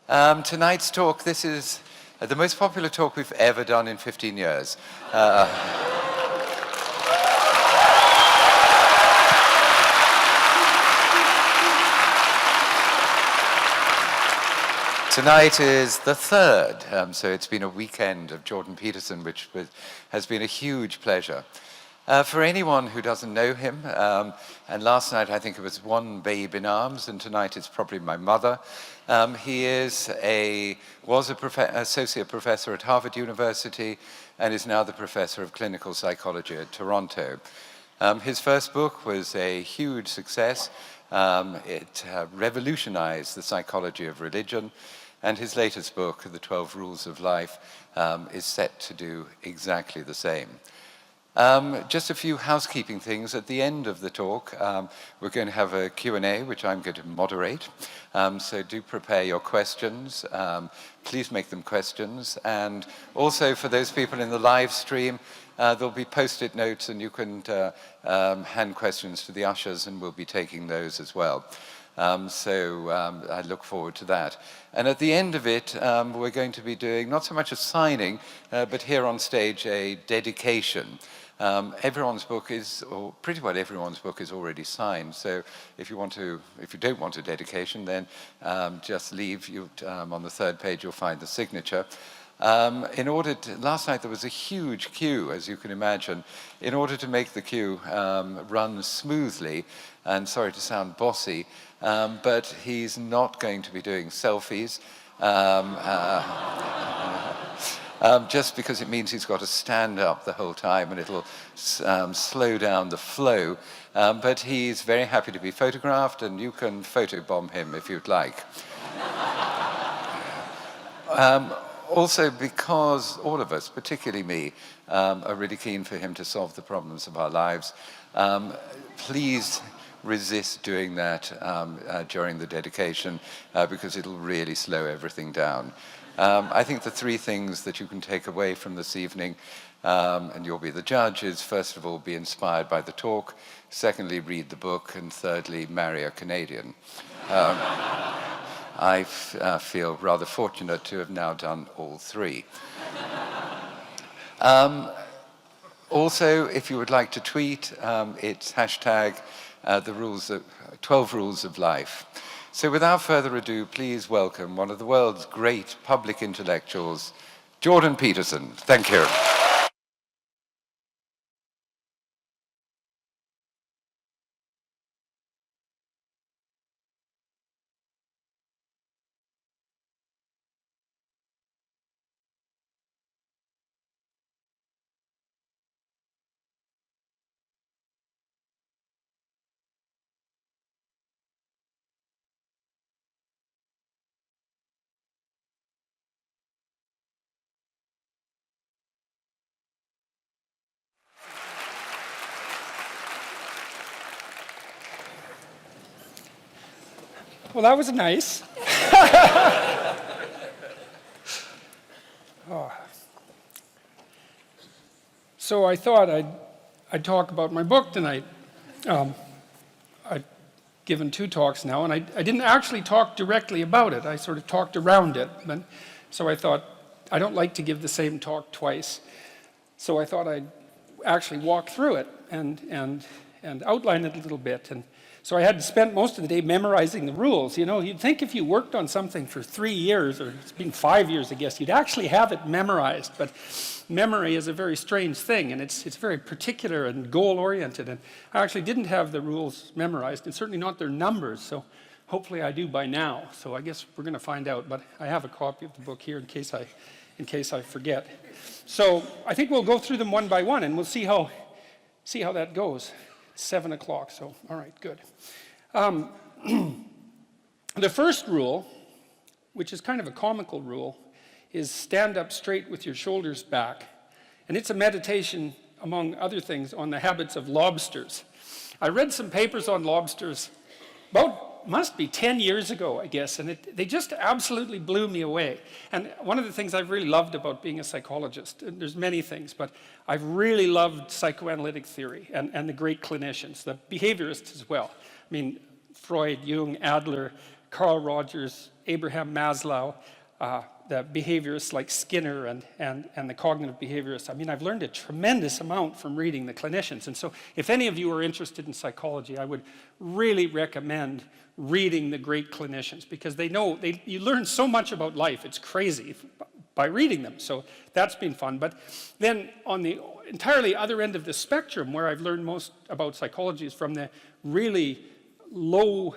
Tonight's talk, this is the most popular talk we've ever done in 15 years. Tonight is the third, so it's been a weekend of Jordan Peterson, which has been a huge pleasure. For anyone who doesn't know him, and last night I think it was one babe in arms, and tonight it's probably my mother. He was associate professor at Harvard University and is now the professor of clinical psychology at Toronto. His first book was a huge success. It revolutionized the psychology of religion, and his latest book, The 12 Rules of Life, is set to do exactly the same. Just a few housekeeping things. At the end of the talk, we're going to have a Q&A, which I'm going to moderate. So do prepare your questions. Please make them questions. And also for those people in the live stream, there'll be post-it notes, and you can hand questions to the ushers, and we'll be taking those as well. I look forward to that. And at the end of it, we're going to be doing not so much a signing, but here on stage, a dedication. Everyone's book is, or pretty well everyone's book is already signed. So if you don't want a dedication, then just leave. On the third page, you'll find the signature. Last night there was a huge queue, as you can imagine. In order to make the queue run smoothly, and sorry to sound bossy, but he's not going to be doing selfies. Just because it means he's got to stand up the whole time and it'll slow down the flow. But he's very happy to be photographed, and you can photobomb him if you'd like. Also, because all of us, particularly me, are really keen for him to solve the problems of our lives, please resist doing that during the dedication, because it'll really slow everything down. I think the three things that you can take away from this evening, and you'll be the judge, is first of all, be inspired by the talk, secondly, read the book, and thirdly, marry a Canadian. I feel rather fortunate to have now done all three. Also, if you would like to tweet, it's hashtag the 12 Rules of Life. So without further ado, please welcome one of the world's great public intellectuals, Jordan Peterson. Thank you. Well, that was nice. Oh. So I thought I'd talk about my book tonight. I've given 2 talks now, and I didn't actually talk directly about it. I sort of talked around it. So I thought, I don't like to give the same talk twice. So I thought I'd actually walk through it and outline it a little bit. And so I had to spend most of the day memorizing the rules. You know, you'd think if you worked on something for 3 years, or it's been 5 years, I guess, you'd actually have it memorized. But memory is a very strange thing, and it's very particular and goal-oriented. And I actually didn't have the rules memorized, and certainly not their numbers. So hopefully I do by now. So I guess we're going to find out. But I have a copy of the book here in case I forget. So I think we'll go through them one by one, and we'll see how that goes. 7 o'clock, so all right, good. The first rule, which is kind of a comical rule, is stand up straight with your shoulders back. And it's a meditation, among other things, on the habits of lobsters. I read some papers on lobsters must be 10 years ago, I guess, and they just absolutely blew me away. And one of the things I've really loved about being a psychologist, and there's many things, but I've really loved psychoanalytic theory and the great clinicians, the behaviorists as well. I mean, Freud, Jung, Adler, Carl Rogers, Abraham Maslow, the behaviorists like Skinner and the cognitive behaviorists. I mean, I've learned a tremendous amount from reading the clinicians. And so if any of you are interested in psychology, I would really recommend reading the great clinicians, because you learn so much about life. It's crazy by reading them. So that's been fun. But then on the entirely other end of the spectrum, where I've learned most about psychology, is from the really low,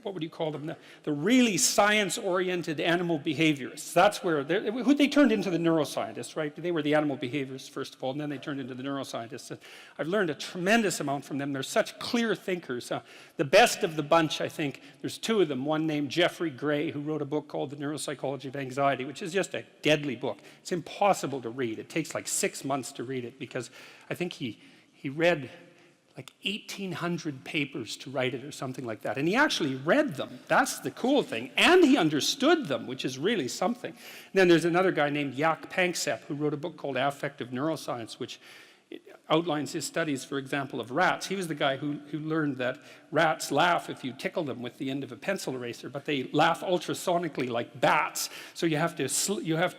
what would you call them, the really science-oriented animal behaviorists. That's where they turned into the neuroscientists, right? They were the animal behaviorists, first of all, and then they turned into the neuroscientists. And I've learned a tremendous amount from them. They're such clear thinkers. The best of the bunch, I think, there's two of them. One named Jeffrey Gray, who wrote a book called The Neuropsychology of Anxiety, which is just a deadly book. It's impossible to read. It takes like 6 months to read it, because I think he read like 1,800 papers to write it or something like that. And he actually read them. That's the cool thing. And he understood them, which is really something. And then there's another guy named Jaak Panksepp, who wrote a book called Affective Neuroscience, which outlines his studies, for example, of rats. He was the guy who learned that rats laugh if you tickle them with the end of a pencil eraser, but they laugh ultrasonically like bats. So you have to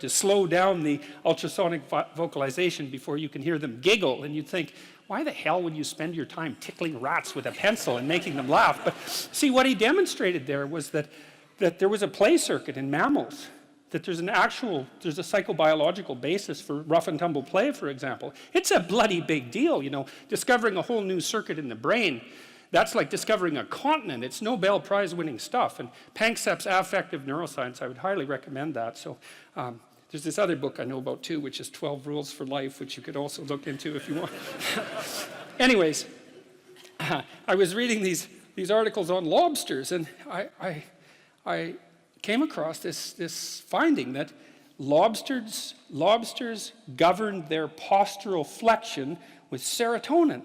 slow down the ultrasonic vocalization before you can hear them giggle. And you'd think, why the hell would you spend your time tickling rats with a pencil and making them laugh? But see, what he demonstrated there was that there was a play circuit in mammals, that there's a psychobiological basis for rough and tumble play, for example. It's a bloody big deal, you know, discovering a whole new circuit in the brain. That's like discovering a continent. It's Nobel Prize winning stuff. And Panksepp's Affective Neuroscience, I would highly recommend that. So there's this other book I know about too, which is 12 Rules for Life, which you could also look into if you want. Anyways, I was reading these articles on lobsters, and I came across this finding that lobsters governed their postural flexion with serotonin.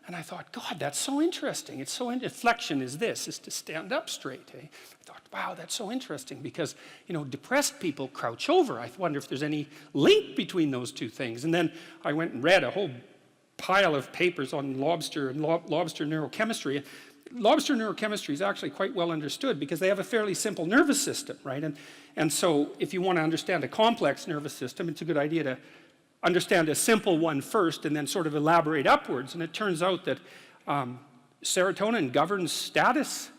And I thought, God, that's so interesting. It's so flexion is to stand up straight. Eh? I thought, wow, that's so interesting, because, you know, depressed people crouch over. I wonder if there's any link between those two things. And then I went and read a whole pile of papers on lobster and lobster neurochemistry. Lobster neurochemistry is actually quite well understood, because they have a fairly simple nervous system, right? And so if you want to understand a complex nervous system, it's a good idea to understand a simple one first and then sort of elaborate upwards. And it turns out that serotonin governs status,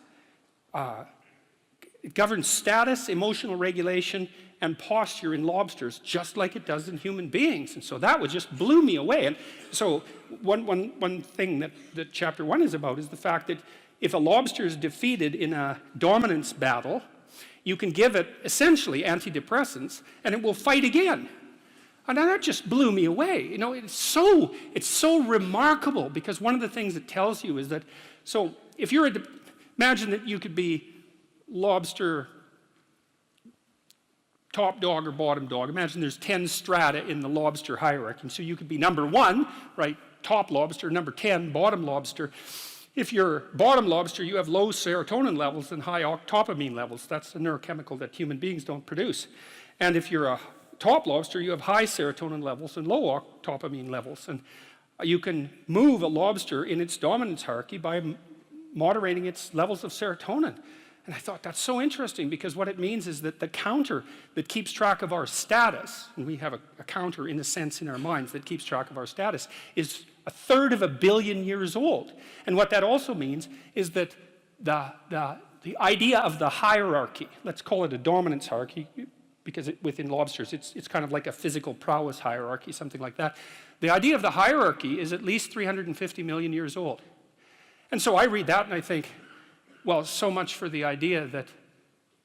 emotional regulation, and posture in lobsters, just like it does in human beings. And so that just blew me away. And so one thing that chapter 1 is about is the fact that if a lobster is defeated in a dominance battle, you can give it essentially antidepressants and it will fight again. And that just blew me away. You know, it's so remarkable, because one of the things it tells you is that, so if you're imagine that you could be lobster top dog or bottom dog. Imagine there's 10 strata in the lobster hierarchy. So you could be number 1, right, top lobster, number 10, bottom lobster. If you're bottom lobster, you have low serotonin levels and high octopamine levels. That's a neurochemical that human beings don't produce. And if you're a top lobster, you have high serotonin levels and low octopamine levels. And you can move a lobster in its dominance hierarchy by moderating its levels of serotonin. And I thought, that's so interesting, because what it means is that the counter that keeps track of our status, and we have a counter in a sense in our minds that keeps track of our status, is 1/3 of a billion years old. And what that also means is that the idea of the hierarchy, let's call it a dominance hierarchy, because within lobsters it's kind of like a physical prowess hierarchy, something like that. The idea of the hierarchy is at least 350 million years old. And so I read that and I think, well, so much for the idea that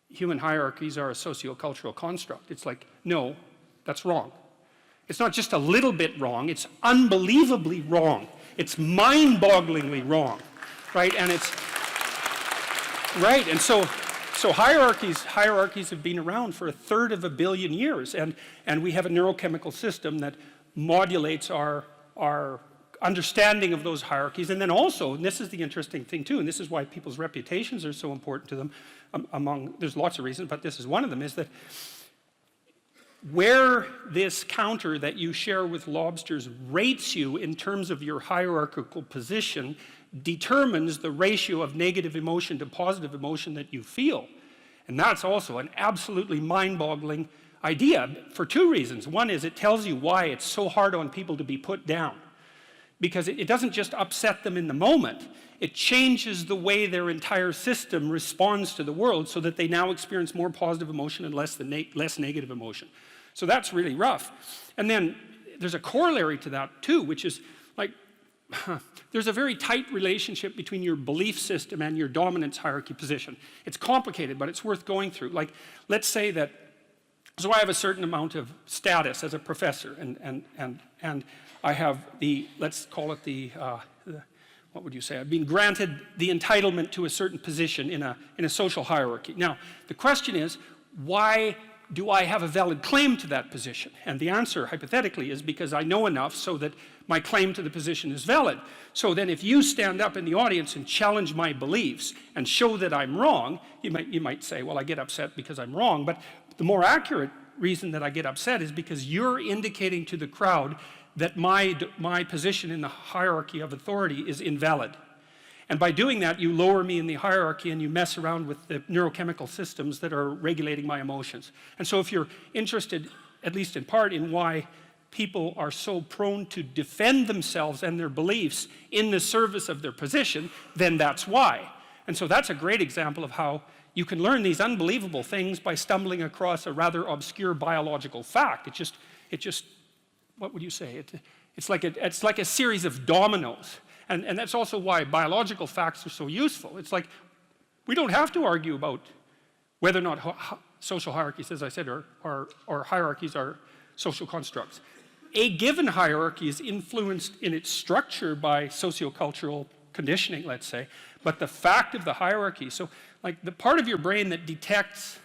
human hierarchies are a sociocultural construct. It's like, no, that's wrong. It's not just a little bit wrong, it's unbelievably wrong. It's mind-bogglingly wrong, right? And it's, right, and so hierarchies have been around for 1/3 of a billion years, and we have a neurochemical system that modulates our understanding of those hierarchies. And then also, and this is the interesting thing too, and this is why people's reputations are so important to them, there's lots of reasons, but this is one of them, is that where this counter that you share with lobsters rates you in terms of your hierarchical position determines the ratio of negative emotion to positive emotion that you feel. And that's also an absolutely mind-boggling idea for two reasons. One is it tells you why it's so hard on people to be put down. Because it doesn't just upset them in the moment, it changes the way their entire system responds to the world so that they now experience more positive emotion and less negative emotion. So that's really rough. And then there's a corollary to that too, which is like, there's a very tight relationship between your belief system and your dominance hierarchy position. It's complicated, but it's worth going through. Like, let's say that, so I have a certain amount of status as a professor, and I have the, let's call it the what would you say? I've been granted the entitlement to a certain position in a social hierarchy. Now, the question is, why do I have a valid claim to that position? And the answer, hypothetically, is because I know enough so that my claim to the position is valid. So then if you stand up in the audience and challenge my beliefs and show that I'm wrong, you might say, well, I get upset because I'm wrong. But the more accurate reason that I get upset is because you're indicating to the crowd that my position in the hierarchy of authority is invalid. And by doing that, you lower me in the hierarchy and you mess around with the neurochemical systems that are regulating my emotions. And so if you're interested, at least in part, in why people are so prone to defend themselves and their beliefs in the service of their position, then that's why. And so that's a great example of how you can learn these unbelievable things by stumbling across a rather obscure biological fact. It just, what would you say? It's like a series of dominoes. And that's also why biological facts are so useful. It's like, we don't have to argue about whether or not social hierarchies, as I said, or hierarchies are social constructs. A given hierarchy is influenced in its structure by sociocultural conditioning, let's say, but the fact of the hierarchy, so like the part of your brain that detects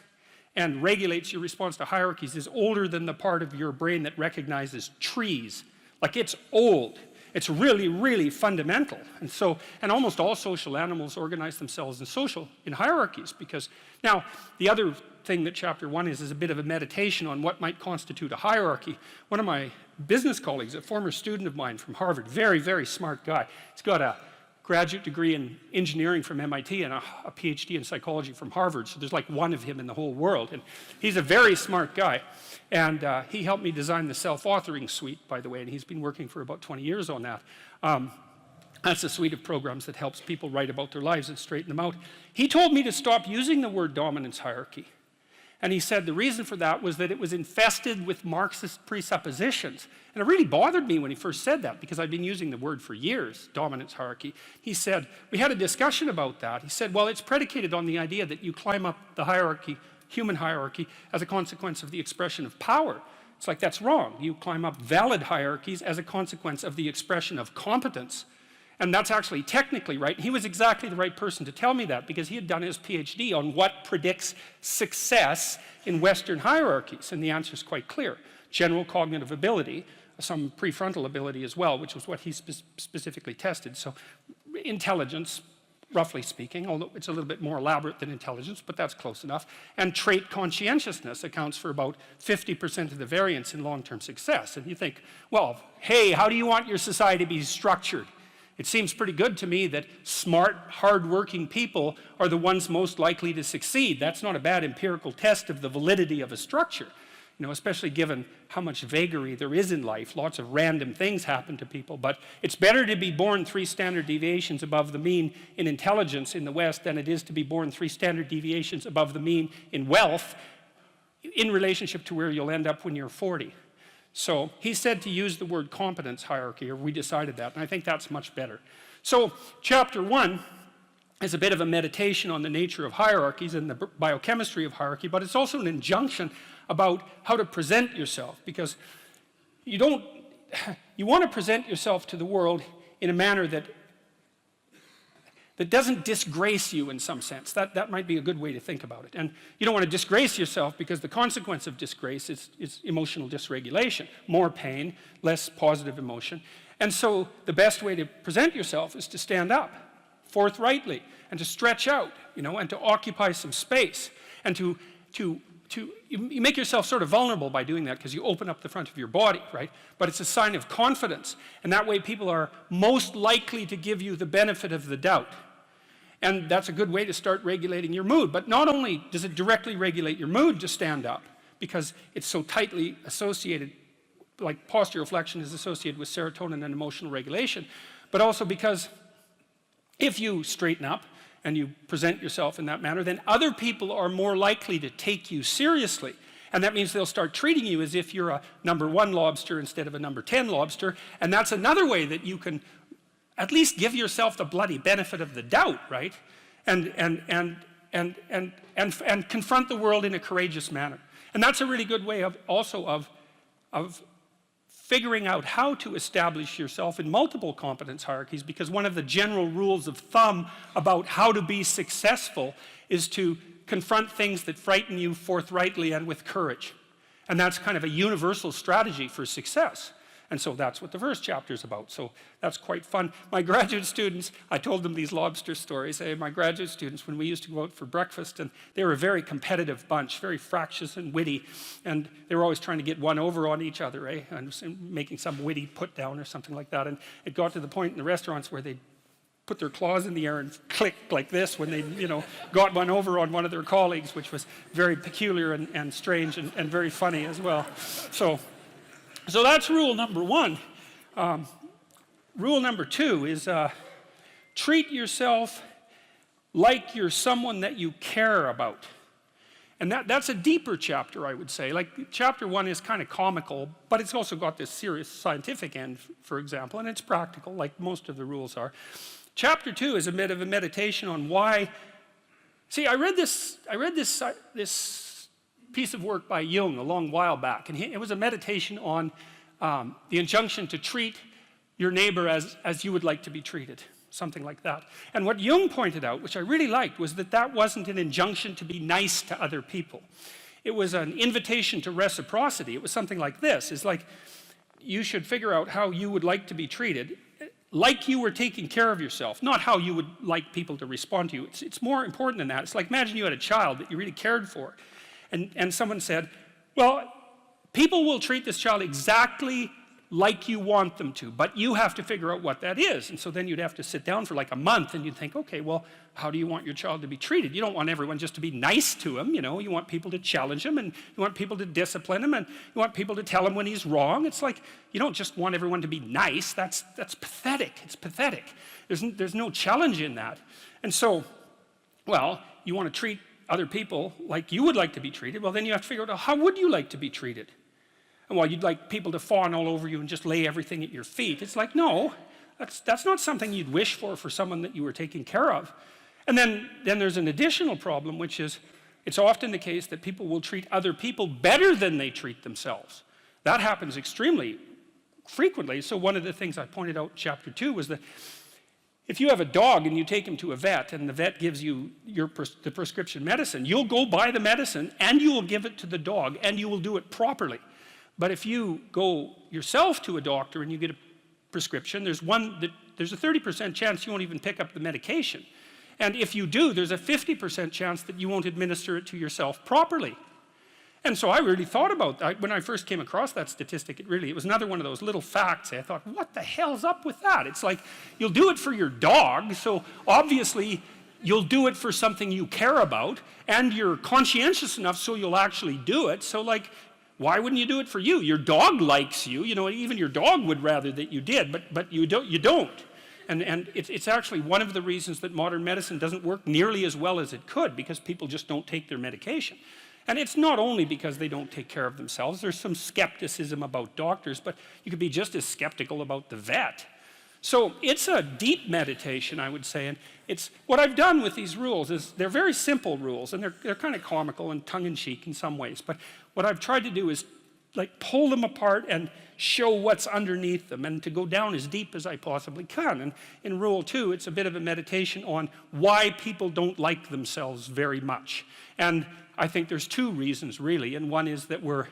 and regulates your response to hierarchies is older than the part of your brain that recognizes trees. Like, it's old. It's really, really fundamental. And almost all social animals organize themselves in hierarchies, because now the other thing that chapter 1 is a bit of a meditation on what might constitute a hierarchy. One of my business colleagues, a former student of mine from Harvard, very, very smart guy. He's got a graduate degree in engineering from MIT and a PhD in psychology from Harvard, so there's like one of him in the whole world. And he's a very smart guy. And he helped me design the self-authoring suite, by the way, and he's been working for about 20 years on that. That's a suite of programs that helps people write about their lives and straighten them out. He told me to stop using the word dominance hierarchy. And he said the reason for that was that it was infested with Marxist presuppositions. And it really bothered me when he first said that, because I've been using the word for years, dominance hierarchy. He said, we had a discussion about that. He said, well, it's predicated on the idea that you climb up the hierarchy, human hierarchy, as a consequence of the expression of power. It's like, that's wrong. You climb up valid hierarchies as a consequence of the expression of competence. And that's actually technically right. He was exactly the right person to tell me that, because he had done his PhD on what predicts success in Western hierarchies. And the answer is quite clear. General cognitive ability, some prefrontal ability as well, which was what he specifically tested. So intelligence, roughly speaking, although it's a little bit more elaborate than intelligence, but that's close enough. And trait conscientiousness accounts for about 50% of the variance in long-term success. And you think, well, hey, how do you want your society to be structured? It seems pretty good to me that smart, hard-working people are the ones most likely to succeed. That's not a bad empirical test of the validity of a structure, you know, especially given how much vagary there is in life. Lots of random things happen to people, but it's better to be born 3 standard deviations above the mean in intelligence in the West than it is to be born 3 standard deviations above the mean in wealth in relationship to where you'll end up when you're 40. So he said to use the word competence hierarchy, or we decided that, and I think that's much better. So chapter 1 is a bit of a meditation on the nature of hierarchies and the biochemistry of hierarchy, but it's also an injunction about how to present yourself, because you want to present yourself to the world in a manner that doesn't disgrace you in some sense. That might be a good way to think about it. And you don't want to disgrace yourself, because the consequence of disgrace is emotional dysregulation, more pain, less positive emotion. And so the best way to present yourself is to stand up forthrightly and to stretch out, you know, and to occupy some space, and you make yourself sort of vulnerable by doing that, because you open up the front of your body, right? But it's a sign of confidence, and that way people are most likely to give you the benefit of the doubt. And that's a good way to start regulating your mood. But not only does it directly regulate your mood to stand up, because it's so tightly associated, like posture reflection is associated with serotonin and emotional regulation, but also because if you straighten up and you present yourself in that manner, then other people are more likely to take you seriously. And that means they'll start treating you as if you're a number 1 lobster instead of a number 10 lobster. And that's another way that you can at least give yourself the bloody benefit of the doubt, right? And confront the world in a courageous manner. And that's a really good way of figuring out how to establish yourself in multiple competence hierarchies, because one of the general rules of thumb about how to be successful is to confront things that frighten you forthrightly and with courage. And that's kind of a universal strategy for success. And so that's what the first chapter is about. So that's quite fun. My graduate students, I told them these lobster stories. My graduate students, when we used to go out for breakfast, and they were a very competitive bunch, very fractious and witty, and they were always trying to get one over on each other, and making some witty put down or something like that. And it got to the point in the restaurants where they'd put their claws in the air and click like this when they, got one over on one of their colleagues, which was very peculiar and strange and very funny as well. So that's rule number 1. Rule number 2 is treat yourself like you're someone that you care about. And that's a deeper chapter, I would say. Like, chapter 1 is kind of comical, but it's also got this serious scientific end, for example, and it's practical, like most of the rules are. Chapter 2 is a bit of a meditation on why. See, I read this piece of work by Jung a long while back, and it was a meditation on the injunction to treat your neighbor as you would like to be treated, something like that. And what Jung pointed out, which I really liked, was that wasn't an injunction to be nice to other people. It was an invitation to reciprocity. It was something like this. It's like, you should figure out how you would like to be treated, like you were taking care of yourself, not how you would like people to respond to you. It's more important than that. It's like, imagine you had a child that you really cared for, and someone said, well, people will treat this child exactly like you want them to, but you have to figure out what that is. And so then you'd have to sit down for like a month and you'd think, okay, well, how do you want your child to be treated? You don't want everyone just to be nice to him, you want people to challenge him, and you want people to discipline him, and you want people to tell him when he's wrong. It's like, you don't just want everyone to be nice. That's pathetic. It's pathetic. There's no challenge in that. And so, well, you want to treat other people like you would like to be treated. Well, then you have to figure out, how would you like to be treated? And well, you'd like people to fawn all over you and just lay everything at your feet. It's like, no, that's not something you'd wish for someone that you were taking care of. And then there's an additional problem, which is, it's often the case that people will treat other people better than they treat themselves. That happens extremely frequently. So one of the things I pointed out in chapter 2 was that if you have a dog and you take him to a vet and the vet gives you the prescription medicine, you'll go buy the medicine and you will give it to the dog and you will do it properly. But if you go yourself to a doctor and you get a prescription, there's a 30% chance you won't even pick up the medication. And if you do, there's a 50% chance that you won't administer it to yourself properly. And so I really thought about that. When I first came across that statistic, it was another one of those little facts. I thought, what the hell's up with that? It's like, you'll do it for your dog, so obviously you'll do it for something you care about, and you're conscientious enough so you'll actually do it. So like, why wouldn't you do it for you? Your dog likes you, even your dog would rather that you did, but you don't. And it's actually one of the reasons that modern medicine doesn't work nearly as well as it could, because people just don't take their medication. And it's not only because they don't take care of themselves. There's some skepticism about doctors, but you could be just as skeptical about the vet. So it's a deep meditation, I would say. And what I've done with these rules is they're very simple rules, and they're kind of comical and tongue-in-cheek in some ways. But what I've tried to do is like pull them apart and show what's underneath them, and to go down as deep as I possibly can. And in rule 2, it's a bit of a meditation on why people don't like themselves very much. And I think there's 2 reasons really, and one is that we're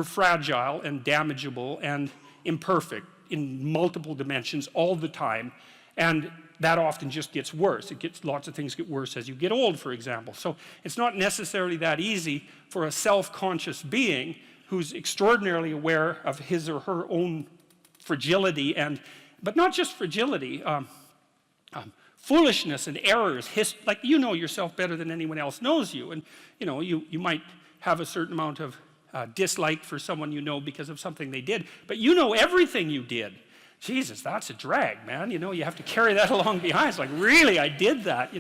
fragile and damageable and imperfect in multiple dimensions all the time, and that often just gets worse. Lots of things get worse as you get old, for example. So it's not necessarily that easy for a self-conscious being who's extraordinarily aware of his or her own fragility, but not just fragility, foolishness and errors, like you know yourself better than anyone else knows you. And you might have a certain amount of dislike for someone you know because of something they did, but you know everything you did. Jesus, that's a drag, man. You have to carry that along behind. It's like, really, I did that,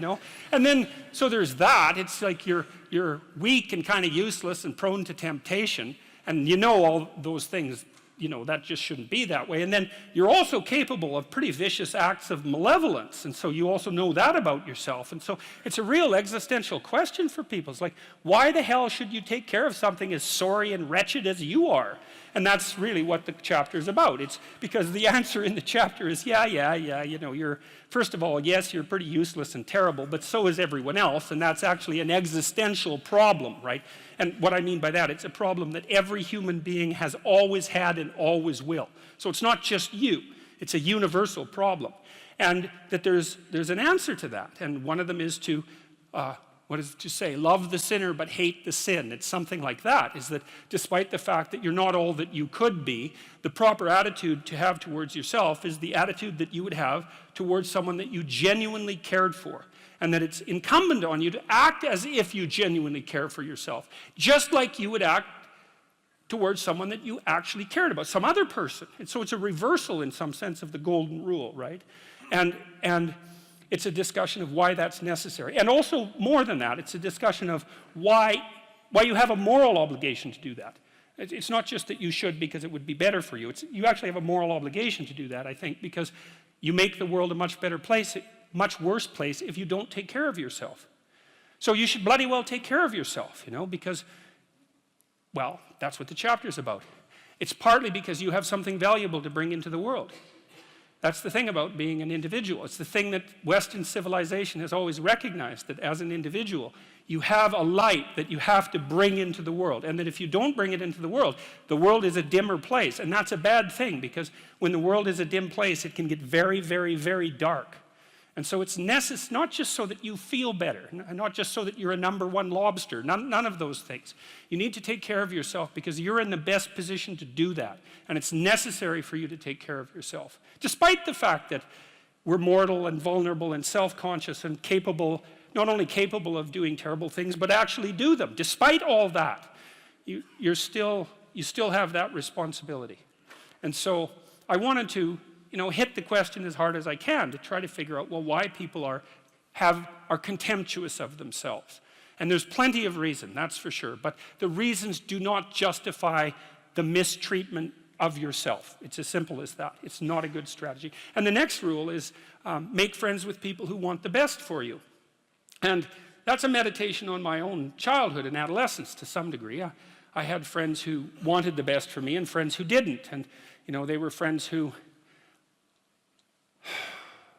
And then, so there's that. It's like you're weak and kind of useless and prone to temptation. And all those things, that just shouldn't be that way. And then you're also capable of pretty vicious acts of malevolence. And so you also know that about yourself. And so it's a real existential question for people. It's like, why the hell should you take care of something as sorry and wretched as you are? And that's really what the chapter is about. It's because the answer in the chapter is, you're, first of all, yes, you're pretty useless and terrible, but so is everyone else, and that's actually an existential problem, right? And what I mean by that, it's a problem that every human being has always had and always will. So it's not just you, it's a universal problem. And that there's an answer to that, and one of them is to, what does it say? Love the sinner but hate the sin. It's something like that, is that despite the fact that you're not all that you could be, the proper attitude to have towards yourself is the attitude that you would have towards someone that you genuinely cared for. And that it's incumbent on you to act as if you genuinely care for yourself, just like you would act towards someone that you actually cared about, some other person. And so it's a reversal in some sense of the golden rule, right? And it's a discussion of why that's necessary. And also, more than that, it's a discussion of why you have a moral obligation to do that. It's not just that you should because it would be better for you. You actually have a moral obligation to do that, I think, because you make the world a much better place, much worse place if you don't take care of yourself. So you should bloody well take care of yourself, because, well, that's what the chapter's about. It's partly because you have something valuable to bring into the world. That's the thing about being an individual. It's the thing that Western civilization has always recognized, that as an individual, you have a light that you have to bring into the world, and that if you don't bring it into the world is a dimmer place. And that's a bad thing, because when the world is a dim place, it can get very, very, very dark. And so it's necessary, not just so that you feel better, not just so that you're a #1 lobster, none of those things. You need to take care of yourself because you're in the best position to do that. And it's necessary for you to take care of yourself. Despite the fact that we're mortal and vulnerable and self-conscious and capable, not only capable of doing terrible things, but actually do them. Despite all that, you still have that responsibility. And so I wanted to hit the question as hard as I can to try to figure out, well, why people are contemptuous of themselves. And there's plenty of reason, that's for sure, but the reasons do not justify the mistreatment of yourself. It's as simple as that. It's not a good strategy. And the next rule is make friends with people who want the best for you. And that's a meditation on my own childhood and adolescence to some degree. I had friends who wanted the best for me and friends who didn't. And they were friends who,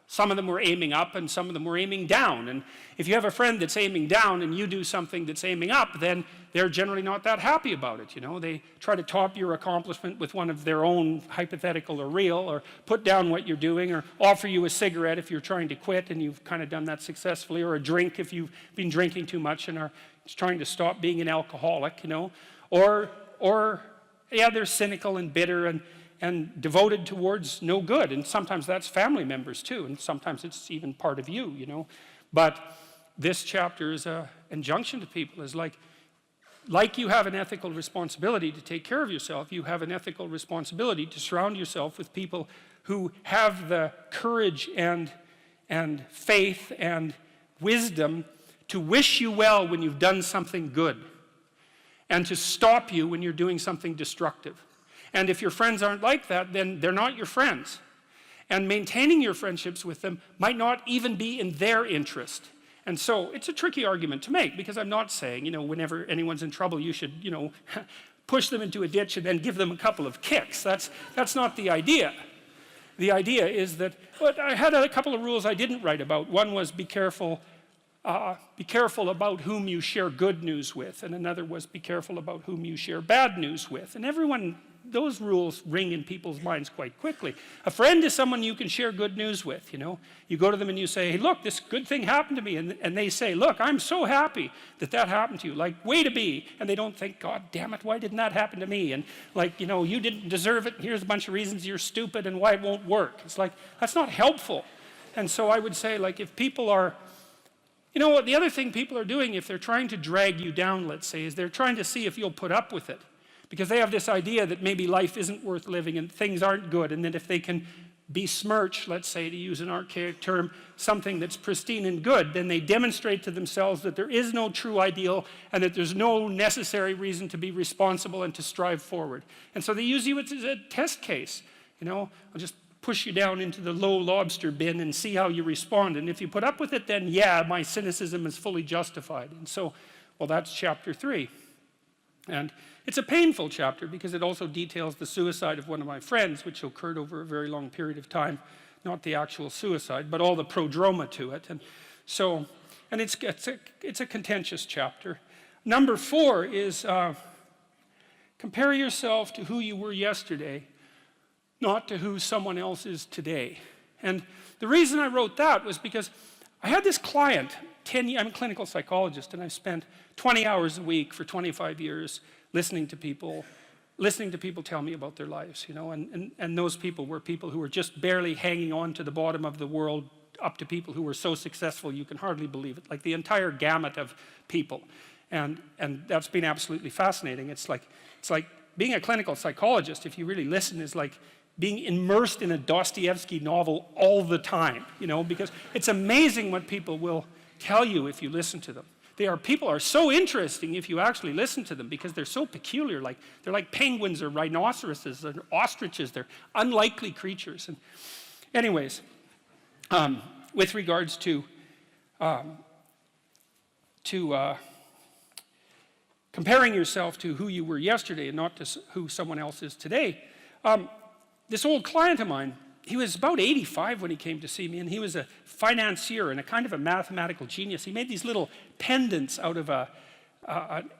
some of them were aiming up and some of them were aiming down. And if you have a friend that's aiming down and you do something that's aiming up, then they're generally not that happy about it. They try to top your accomplishment with one of their own, hypothetical or real, or put down what you're doing, or offer you a cigarette if you're trying to quit and you've kind of done that successfully, or a drink if you've been drinking too much and are trying to stop being an alcoholic, Or they're cynical and bitter and devoted towards no good. And sometimes that's family members too, and sometimes it's even part of you, But this chapter is an injunction to people, is like you have an ethical responsibility to take care of yourself, you have an ethical responsibility to surround yourself with people who have the courage and faith and wisdom to wish you well when you've done something good, and to stop you when you're doing something destructive. And if your friends aren't like that, then they're not your friends. And maintaining your friendships with them might not even be in their interest. And so it's a tricky argument to make, because I'm not saying, whenever anyone's in trouble, you should, push them into a ditch and then give them a couple of kicks. That's not the idea. The idea is that, but I had a couple of rules I didn't write about. One was be careful about whom you share good news with, and another was be careful about whom you share bad news with. And those rules ring in people's minds quite quickly. A friend is someone you can share good news with, You go to them and you say, hey, look, this good thing happened to me. And they say, look, I'm so happy that happened to you. Like, way to be. And they don't think, God damn it, why didn't that happen to me? And you didn't deserve it. Here's a bunch of reasons you're stupid and why it won't work. It's like, that's not helpful. And so I would say, like, if people are, you know what, the other thing people are doing if they're trying to drag you down, let's say, is they're trying to see if you'll put up with it. Because they have this idea that maybe life isn't worth living and things aren't good, and that if they can besmirch, let's say, to use an archaic term, something that's pristine and good, then they demonstrate to themselves that there is no true ideal and that there's no necessary reason to be responsible and to strive forward. And so they use you as a test case. You know, I'll just push you down into the low lobster bin and see how you respond. And if you put up with it, then yeah, my cynicism is fully justified. And so, well, that's chapter 3. And it's a painful chapter because it also details the suicide of one of my friends, which occurred over a very long period of time. Not the actual suicide, but all the prodroma to it. And so, and it's a contentious chapter. Number 4 is compare yourself to who you were yesterday, not to who someone else is today. And the reason I wrote that was because I had this client, I'm a clinical psychologist, and I've spent 20 hours a week for 25 years listening to people tell me about their lives, you know, and those people were people who were just barely hanging on to the bottom of the world, up to people who were so successful you can hardly believe it, like the entire gamut of people. And that's been absolutely fascinating. It's like being a clinical psychologist, if you really listen, is like being immersed in a Dostoevsky novel all the time, you know, because it's amazing what people will tell you if you listen to them. People are so interesting if you actually listen to them because they're so peculiar. Like, they're like penguins or rhinoceroses or ostriches. They're unlikely creatures. And anyways, with regards to comparing yourself to who you were yesterday and not to who someone else is today, this old client of mine, he was about 85 when he came to see me, and he was a financier and a kind of a mathematical genius. He made these little pendants out of a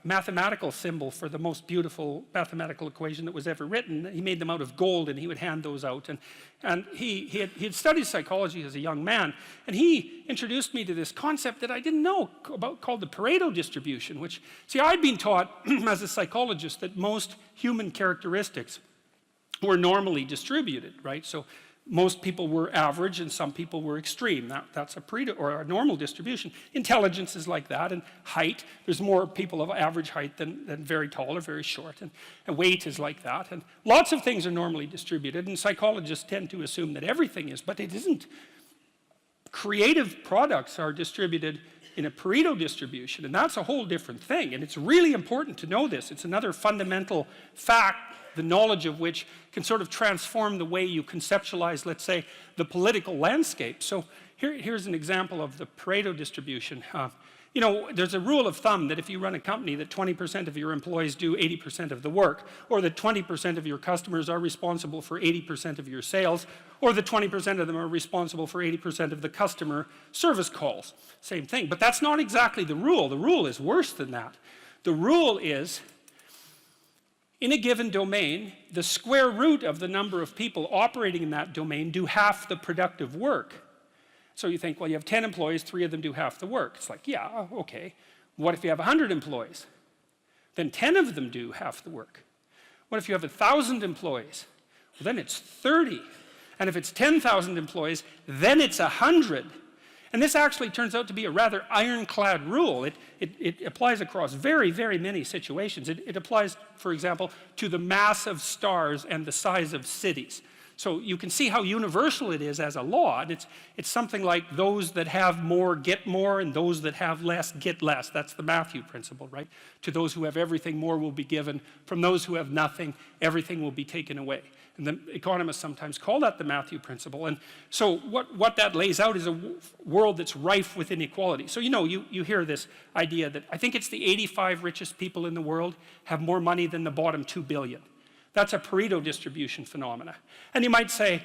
mathematical symbol for the most beautiful mathematical equation that was ever written. He made them out of gold, and he would hand those out. And he had studied psychology as a young man, and he introduced me to this concept that I didn't know about called the Pareto distribution, which, see, I'd been taught as a psychologist that most human characteristics were normally distributed, right? So most people were average and some people were extreme. That's a Pareto or a normal distribution. Intelligence is like that, and height, there's more people of average height than very tall or very short, and weight is like that. And lots of things are normally distributed, and psychologists tend to assume that everything is, but it isn't. Creative products are distributed in a Pareto distribution, and that's a whole different thing, and it's really important to know this. It's another fundamental fact, the knowledge of which can sort of transform the way you conceptualize, let's say, the political landscape. So here's an example of the Pareto distribution. You know, there's a rule of thumb that if you run a company that 20% of your employees do 80% of the work, or that 20% of your customers are responsible for 80% of your sales, or that 20% of them are responsible for 80% of the customer service calls. Same thing, but that's not exactly the rule. The rule is worse than that. The rule is, in a given domain, the square root of the number of people operating in that domain do half the productive work. So you think, well, you have 10 employees, 3 of them do half the work. It's like, yeah, okay. What if you have 100 employees? Then 10 of them do half the work. What if you have 1,000 employees? Well, then it's 30. And if it's 10,000 employees, then it's 100. And this actually turns out to be a rather ironclad rule. It applies across very, very many situations. It applies, for example, to the mass of stars and the size of cities. So you can see how universal it is as a law. And it's something like those that have more get more, and those that have less get less. That's the Matthew principle, right? To those who have everything, more will be given. From those who have nothing, everything will be taken away. And the economists sometimes call that the Matthew principle. And so what that lays out is a world that's rife with inequality. So, you know, you hear this idea that I think it's the 85 richest people in the world have more money than the bottom 2 billion. That's a Pareto distribution phenomena. And you might say,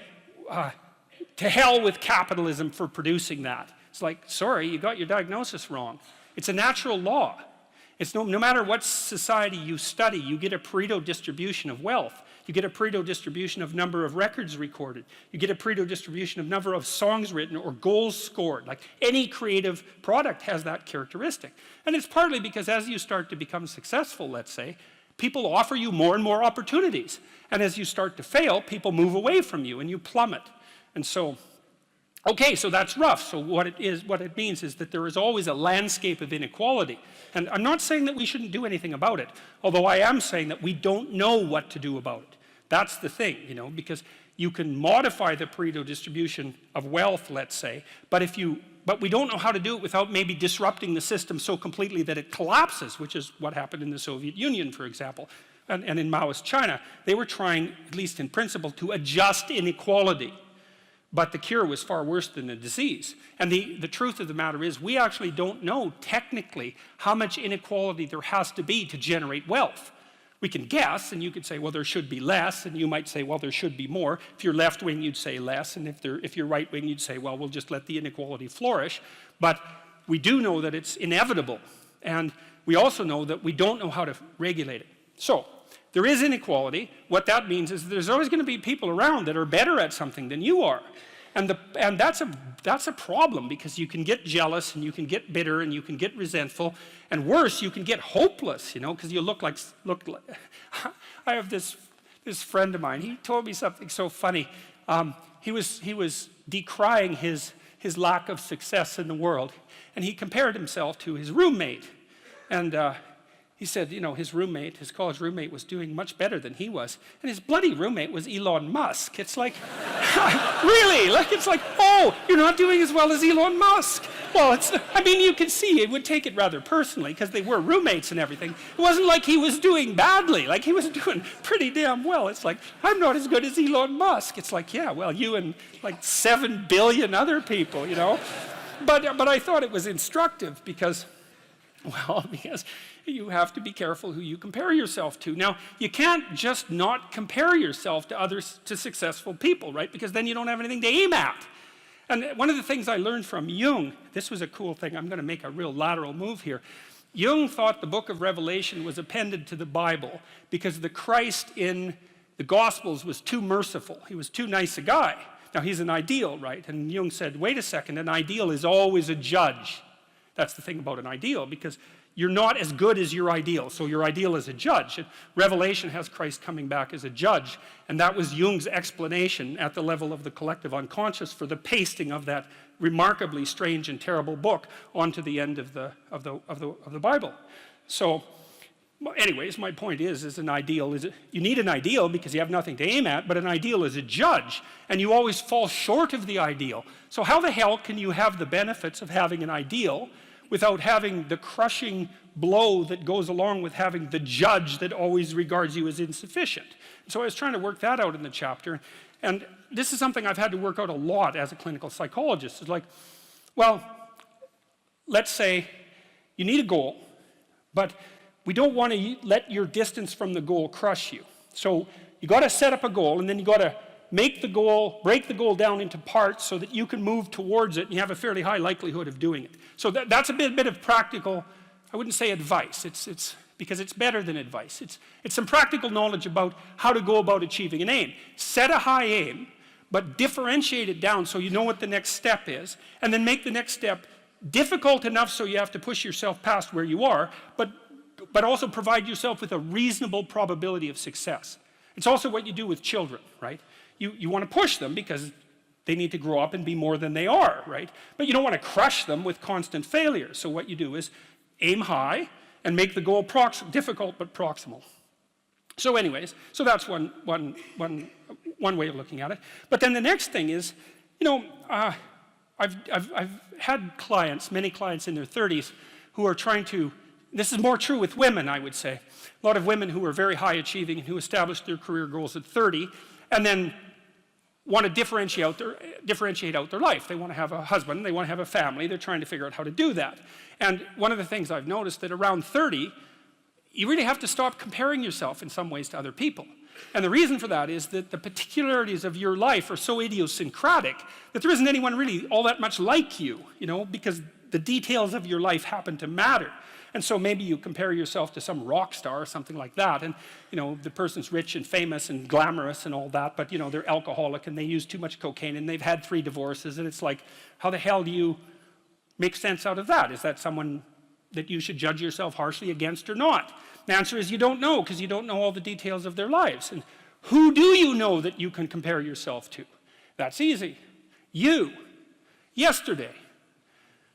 to hell with capitalism for producing that. It's like, sorry, you got your diagnosis wrong. It's a natural law. It's no matter what society you study, you get a Pareto distribution of wealth. You get a Pareto distribution of number of records recorded. You get a Pareto distribution of number of songs written or goals scored. Like any creative product has that characteristic. And it's partly because as you start to become successful, let's say, people offer you more and more opportunities. And as you start to fail, people move away from you and you plummet. And so Okay, so that's rough. So what it means is that there is always a landscape of inequality. And I'm not saying that we shouldn't do anything about it, although I am saying that we don't know what to do about it. That's the thing, because you can modify the Pareto distribution of wealth, let's say, but we don't know how to do it without maybe disrupting the system so completely that it collapses, which is what happened in the Soviet Union, for example, and in Maoist China. They were trying, at least in principle, to adjust inequality. But the cure was far worse than the disease. And the truth of the matter is, we actually don't know technically how much inequality there has to be to generate wealth. We can guess, and you could say, well, there should be less, and you might say, well, there should be more. If you're left-wing, you'd say less, and if you're right-wing, you'd say, well, we'll just let the inequality flourish. But we do know that it's inevitable, and we also know that we don't know how to regulate it. So, there is inequality. What that means is there's always going to be people around that are better at something than you are. And that's a problem, because you can get jealous, and you can get bitter, and you can get resentful, and worse, you can get hopeless, because you look like. I have this friend of mine. He told me something so funny. He was decrying his lack of success in the world, and he compared himself to his roommate, and he said, his college roommate was doing much better than he was. And his bloody roommate was Elon Musk. It's like, really? It's like, oh, you're not doing as well as Elon Musk. Well, you can see it would take it rather personally, because they were roommates and everything. It wasn't like he was doing badly. He was doing pretty damn well. It's like, I'm not as good as Elon Musk. It's like, yeah, well, you and 7 billion other people, But I thought it was instructive because you have to be careful who you compare yourself to. Now, you can't just not compare yourself to successful people, right? Because then you don't have anything to aim at. And one of the things I learned from Jung, this was a cool thing, I'm going to make a real lateral move here. Jung thought the book of Revelation was appended to the Bible because the Christ in the Gospels was too merciful. He was too nice a guy. Now, he's an ideal, right? And Jung said, wait a second, an ideal is always a judge. That's the thing about an ideal, because you're not as good as your ideal, so your ideal is a judge. And Revelation has Christ coming back as a judge, and that was Jung's explanation at the level of the collective unconscious for the pasting of that remarkably strange and terrible book onto the end of the Bible. So, anyways, my point is an ideal you need an ideal because you have nothing to aim at, but an ideal is a judge, and you always fall short of the ideal. So how the hell can you have the benefits of having an ideal without having the crushing blow that goes along with having the judge that always regards you as insufficient? So I was trying to work that out in the chapter, and this is something I've had to work out a lot as a clinical psychologist. It's like, well, let's say you need a goal, but we don't want to let your distance from the goal crush you. So you got to set up a goal, and then you got to break the goal down into parts so that you can move towards it, and you have a fairly high likelihood of doing it. So that's a bit of practical, I wouldn't say advice, it's because it's better than advice. It's some practical knowledge about how to go about achieving an aim. Set a high aim, but differentiate it down so you know what the next step is, and then make the next step difficult enough so you have to push yourself past where you are, but also provide yourself with a reasonable probability of success. It's also what you do with children, right? You want to push them because they need to grow up and be more than they are, right? But you don't want to crush them with constant failure. So what you do is aim high and make the goal difficult but proximal. So anyways, so that's one way of looking at it. But then the next thing is, I've had many clients in their 30s who are trying to, this is more true with women, I would say. A lot of women who are very high achieving and who established their career goals at 30 and then want to differentiate out their life. They want to have a husband, they want to have a family, they're trying to figure out how to do that. And one of the things I've noticed that around 30, you really have to stop comparing yourself in some ways to other people. And the reason for that is that the particularities of your life are so idiosyncratic that there isn't anyone really all that much like you, because the details of your life happen to matter. And so maybe you compare yourself to some rock star or something like that, and the person's rich and famous and glamorous and all that, but they're alcoholic and they use too much cocaine and they've had 3 divorces, and it's like, how the hell do you make sense out of that? Is that someone that you should judge yourself harshly against or not? The answer is you don't know, because you don't know all the details of their lives. And who do you know that you can compare yourself to? That's easy. You. yesterday.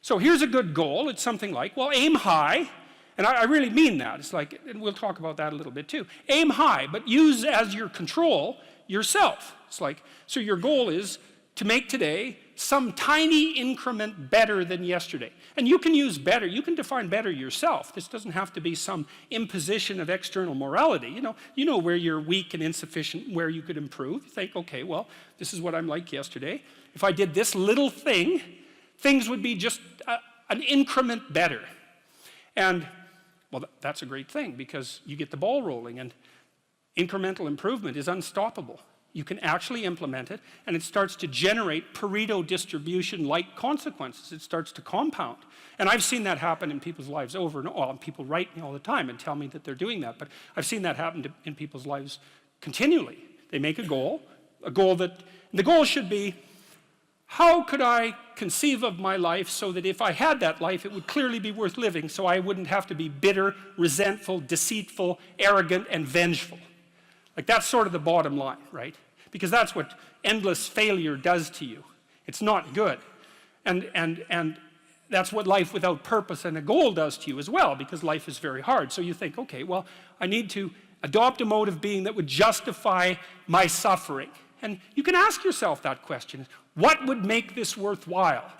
So here's a good goal. It's something like, well, aim high. And I really mean that. It's like, and we'll talk about that a little bit too. Aim high, but use as your control yourself. It's like, so your goal is to make today some tiny increment better than yesterday. And you can use better, you can define better yourself. This doesn't have to be some imposition of external morality. You know where you're weak and insufficient, where you could improve. You think, okay, well, this is what I'm like yesterday. If I did this little thing, things would be just an increment better. And, well, that's a great thing because you get the ball rolling, and incremental improvement is unstoppable. You can actually implement it, and it starts to generate Pareto distribution-like consequences. It starts to compound. And I've seen that happen in people's lives over and over. Well, people write me all the time and tell me that they're doing that, but I've seen that happen in people's lives continually. They make a goal that, the goal should be, how could I conceive of my life so that if I had that life, it would clearly be worth living, so I wouldn't have to be bitter, resentful, deceitful, arrogant, and vengeful. Like, that's sort of the bottom line, right? Because that's what endless failure does to you. It's not good. And that's what life without purpose and a goal does to you as well, because life is very hard. So you think, okay, well, I need to adopt a mode of being that would justify my suffering. And you can ask yourself that question. What would make this worthwhile?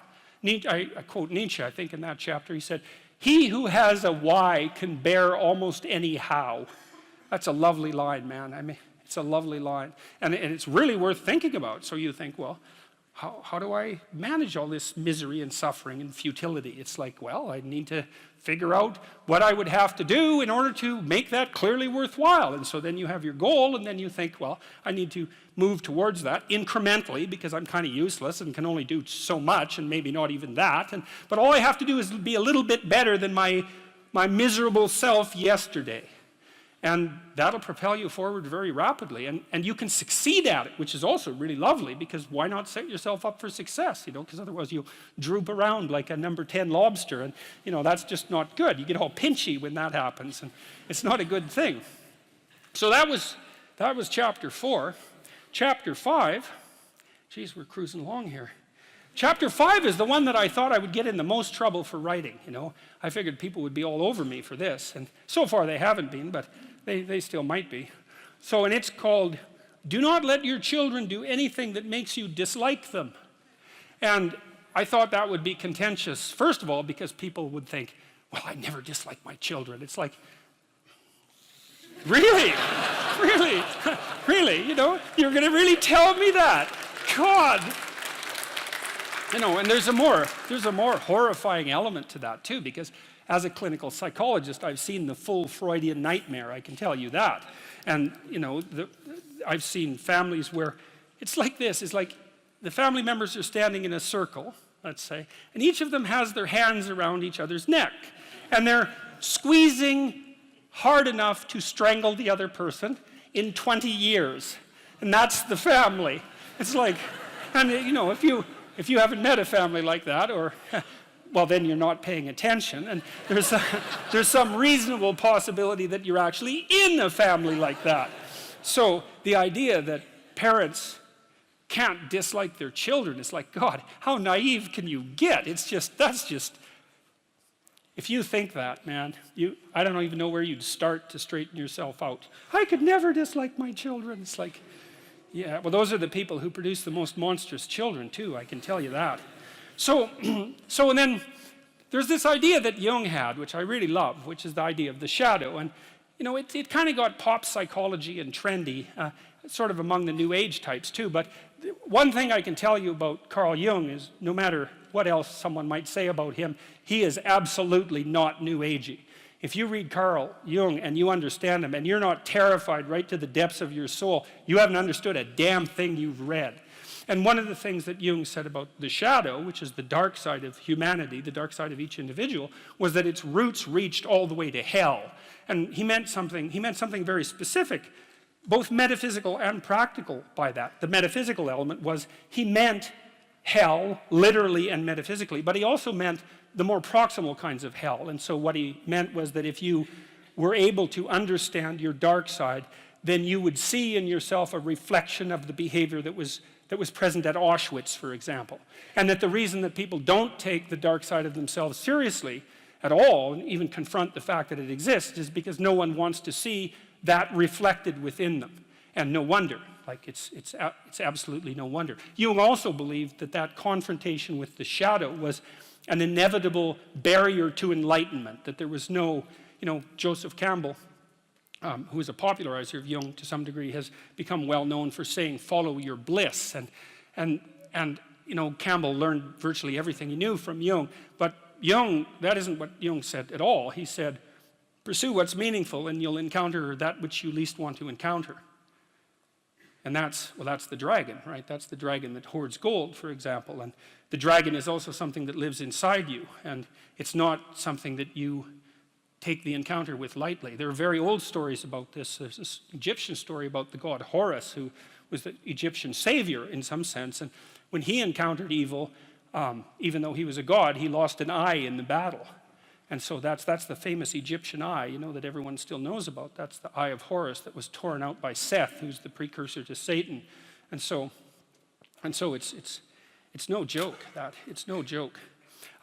I quote Nietzsche, I think, in that chapter. He said, "He who has a why can bear almost any how." That's a lovely line, man. I mean, it's a lovely line. And it's really worth thinking about. So you think, well, how do I manage all this misery and suffering and futility? It's like, well, I need to figure out what I would have to do in order to make that clearly worthwhile. And so then you have your goal, and then you think, well, I need to move towards that incrementally because I'm kind of useless and can only do so much, and maybe not even that. But all I have to do is be a little bit better than my miserable self yesterday. And that'll propel you forward very rapidly. And you can succeed at it, which is also really lovely, because why not set yourself up for success, because otherwise you'll droop around like a number 10 lobster, and, that's just not good. You get all pinchy when that happens, and it's not a good thing. So that was chapter 4. Chapter 5, geez, we're cruising along here. Chapter 5 is the one that I thought I would get in the most trouble for writing, I figured people would be all over me for this, and so far they haven't been, but they still might be. So, and it's called, "Do Not Let Your Children Do Anything That Makes You Dislike Them." And I thought that would be contentious, first of all, because people would think, well, I never dislike my children. It's like, really? Really? Really? You're going to really tell me that? God! And there's a more horrifying element to that too, because as a clinical psychologist, I've seen the full Freudian nightmare, I can tell you that. And, I've seen families where it's like this. It's like the family members are standing in a circle, let's say, and each of them has their hands around each other's neck. And they're squeezing hard enough to strangle the other person in 20 years. And that's the family. It's like, and, if you haven't met a family like that, or, well, then you're not paying attention, and there's some reasonable possibility that you're actually in a family like that. So the idea that parents can't dislike their children is like, God, how naive can you get? That's just, if you think that, man, I don't even know where you'd start to straighten yourself out. I could never dislike my children. It's like, yeah, well, those are the people who produce the most monstrous children, too, I can tell you that. So and then there's this idea that Jung had, which I really love, which is the idea of the shadow. And, it kind of got pop psychology and trendy, sort of among the New Age types, too. But one thing I can tell you about Carl Jung is, no matter what else someone might say about him, he is absolutely not New Agey. If you read Carl Jung and you understand him and you're not terrified right to the depths of your soul, you haven't understood a damn thing you've read. And one of the things that Jung said about the shadow, which is the dark side of humanity, the dark side of each individual, was that its roots reached all the way to hell. And he meant something very specific, both metaphysical and practical by that. The metaphysical element was he meant hell, literally and metaphysically, but he also meant the more proximal kinds of hell. And so what he meant was that if you were able to understand your dark side, then you would see in yourself a reflection of the behavior that was that was present at Auschwitz, for example. And that the reason that people don't take the dark side of themselves seriously at all, and even confront the fact that it exists, is because no one wants to see that reflected within them. And no wonder. Like, it's absolutely no wonder. Jung also believed that that confrontation with the shadow was an inevitable barrier to enlightenment, that there was no, Joseph Campbell, who is a popularizer of Jung to some degree, has become well known for saying, follow your bliss. And Campbell learned virtually everything he knew from Jung. But Jung, that isn't what Jung said at all. He said, pursue what's meaningful and you'll encounter that which you least want to encounter. And that's the dragon, right? That's the dragon that hoards gold, for example. And the dragon is also something that lives inside you. And it's not something that you take the encounter with lightly. There are very old stories about this. There's this Egyptian story about the god Horus, who was the Egyptian savior in some sense. And when he encountered evil, even though he was a god, he lost an eye in the battle. And so that's the famous Egyptian eye, that everyone still knows about. That's the eye of Horus that was torn out by Seth, who's the precursor to Satan. And so it's no joke, that. It's no joke.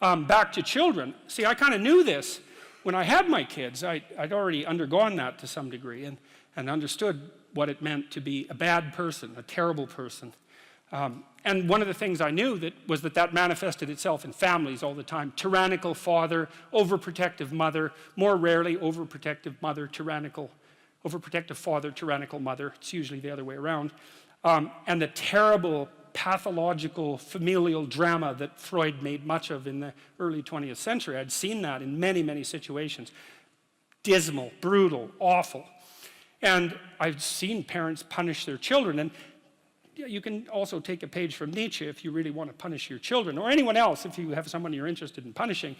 Back to children. See, I kind of knew this when I had my kids. I'd already undergone that to some degree and understood what it meant to be a bad person, a terrible person. And one of the things I knew was that manifested itself in families all the time. Tyrannical father, overprotective mother, more rarely overprotective mother, overprotective father, tyrannical mother. It's usually the other way around. And the terrible pathological familial drama that Freud made much of in the early 20th century. I'd seen that in many, many situations. Dismal, brutal, awful. And I've seen parents punish their children. And you can also take a page from Nietzsche if you really want to punish your children, or anyone else if you have someone you're interested in punishing,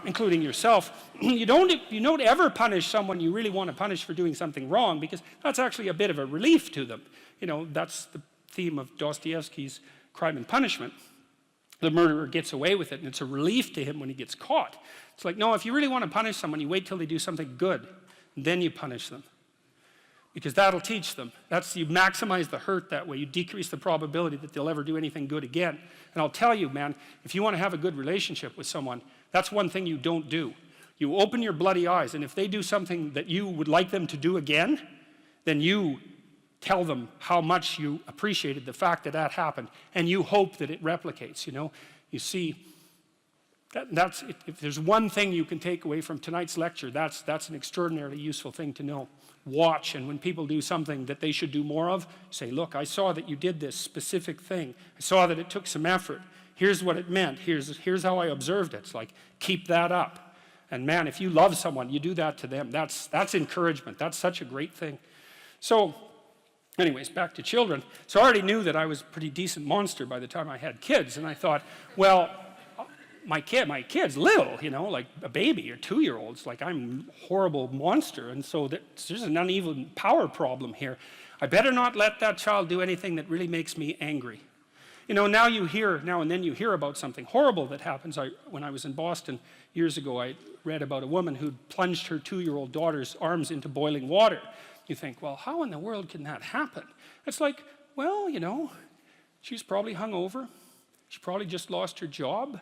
including yourself. You don't ever punish someone you really want to punish for doing something wrong, because that's actually a bit of a relief to them. That's the theme of Dostoevsky's Crime and Punishment. The murderer gets away with it, and it's a relief to him when he gets caught. It's like, no, if you really want to punish someone, you wait till they do something good, and then you punish them. Because that'll teach them. You maximize the hurt that way. You decrease the probability that they'll ever do anything good again. And I'll tell you, man, if you want to have a good relationship with someone, that's one thing you don't do. You open your bloody eyes, and if they do something that you would like them to do again, then you tell them how much you appreciated the fact that happened, and you hope that it replicates, You see, if there's one thing you can take away from tonight's lecture, that's an extraordinarily useful thing to know. Watch, and when people do something that they should do more of, say, look, I saw that you did this specific thing. I saw that it took some effort. Here's what it meant. Here's how I observed it. It's like, keep that up. And man, if you love someone, you do that to them. That's encouragement. That's such a great thing. So, anyways, back to children. So I already knew that I was a pretty decent monster by the time I had kids, and I thought, well, my kid's little, like a baby or 2-year-olds, like I'm a horrible monster, and so there's an uneven power problem here. I better not let that child do anything that really makes me angry. Now and then you hear about something horrible that happens. When I was in Boston years ago, I read about a woman who'd plunged her 2-year-old daughter's arms into boiling water. You think, well, how in the world can that happen? It's like, well, she's probably hungover. She probably just lost her job.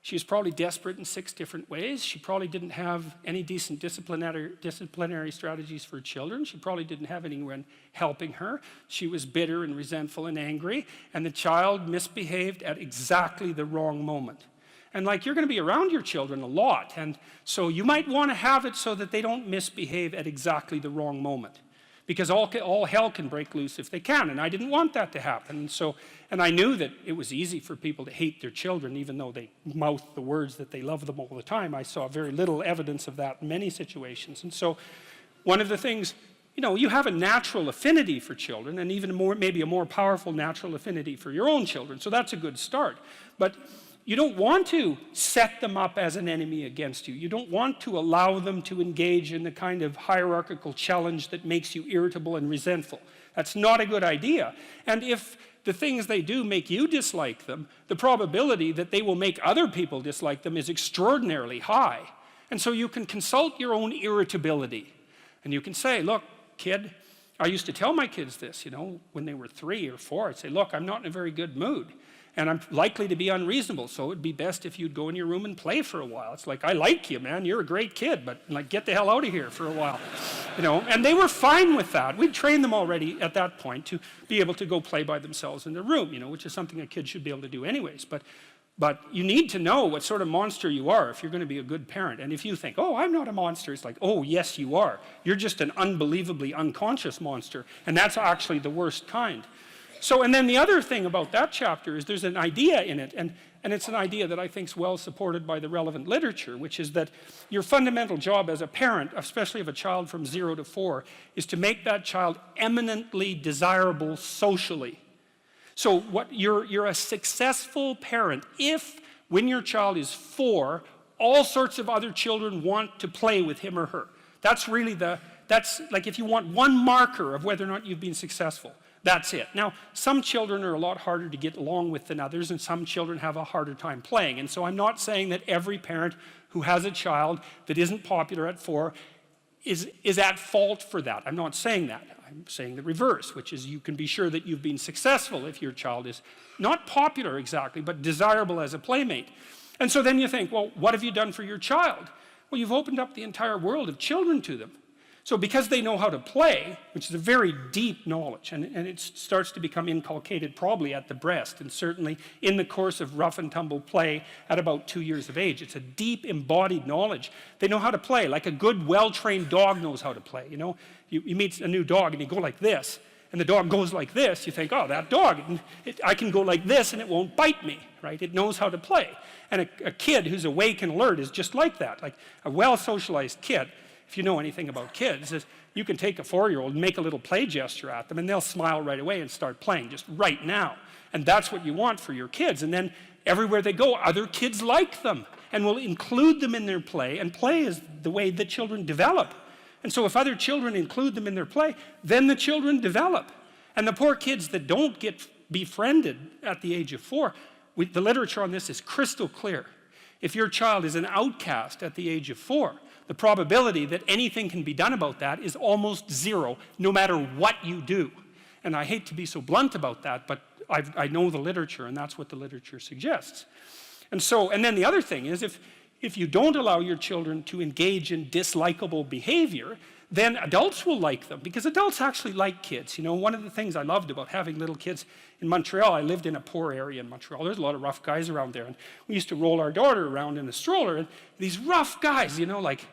She was probably desperate in 6 different ways. She probably didn't have any decent disciplinary strategies for children. She probably didn't have anyone helping her. She was bitter and resentful and angry, and the child misbehaved at exactly the wrong moment. And you're going to be around your children a lot, and so you might want to have it so that they don't misbehave at exactly the wrong moment. Because all hell can break loose if they can, and I didn't want that to happen. And I knew that it was easy for people to hate their children, even though they mouth the words that they love them all the time. I saw very little evidence of that in many situations. And so one of the things, you have a natural affinity for children, and even maybe a more powerful natural affinity for your own children, so that's a good start. But you don't want to set them up as an enemy against you. You don't want to allow them to engage in the kind of hierarchical challenge that makes you irritable and resentful. That's not a good idea. And if the things they do make you dislike them, the probability that they will make other people dislike them is extraordinarily high. And so you can consult your own irritability. And you can say, look, kid, I used to tell my kids this, when they were 3 or 4. I'd say, look, I'm not in a very good mood. And I'm likely to be unreasonable, so it would be best if you'd go in your room and play for a while. It's like, I like you, man. You're a great kid, but like, get the hell out of here for a while. And they were fine with that. We'd trained them already at that point to be able to go play by themselves in their room, which is something a kid should be able to do anyways. But you need to know what sort of monster you are if you're going to be a good parent. And if you think, oh, I'm not a monster, it's like, oh, yes, you are. You're just an unbelievably unconscious monster. And that's actually the worst kind. So, and then the other thing about that chapter is there's an idea in it, and it's an idea that I think is well supported by the relevant literature, which is that your fundamental job as a parent, especially of a child from 0 to 4, is to make that child eminently desirable socially. So you're a successful parent if, when your child is 4, all sorts of other children want to play with him or her. That's really that's like if you want one marker of whether or not you've been successful. That's it. Now, some children are a lot harder to get along with than others, and some children have a harder time playing. And so I'm not saying that every parent who has a child that isn't popular at 4 is at fault for that. I'm not saying that. I'm saying the reverse, which is you can be sure that you've been successful if your child is not popular exactly, but desirable as a playmate. And so then you think, well, what have you done for your child? Well, you've opened up the entire world of children to them. So because they know how to play, which is a very deep knowledge, and it starts to become inculcated probably at the breast, and certainly in the course of rough and tumble play at about 2 years of age. It's a deep embodied knowledge. They know how to play, like a good well-trained dog knows how to play. You meet a new dog and you go like this, and the dog goes like this. You think, oh, that dog, I can go like this and it won't bite me, right? It knows how to play. And a kid who's awake and alert is just like that, like a well-socialized kid. If you know anything about kids, is you can take a 4-year-old and make a little play gesture at them and they'll smile right away and start playing just right now. And that's what you want for your kids. And then everywhere they go, other kids like them and will include them in their play. And play is the way the children develop. And so if other children include them in their play, then the children develop. And the poor kids that don't get befriended at the age of 4, the literature on this is crystal clear. If your child is an outcast at the age of 4, the probability that anything can be done about that is almost 0, no matter what you do. And I hate to be so blunt about that, but I know the literature, and that's what the literature suggests. And then the other thing is, if you don't allow your children to engage in dislikable behavior, then adults will like them, because adults actually like kids. One of the things I loved about having little kids in Montreal, I lived in a poor area in Montreal. There's a lot of rough guys around there, and we used to roll our daughter around in a stroller, and these rough guys, like,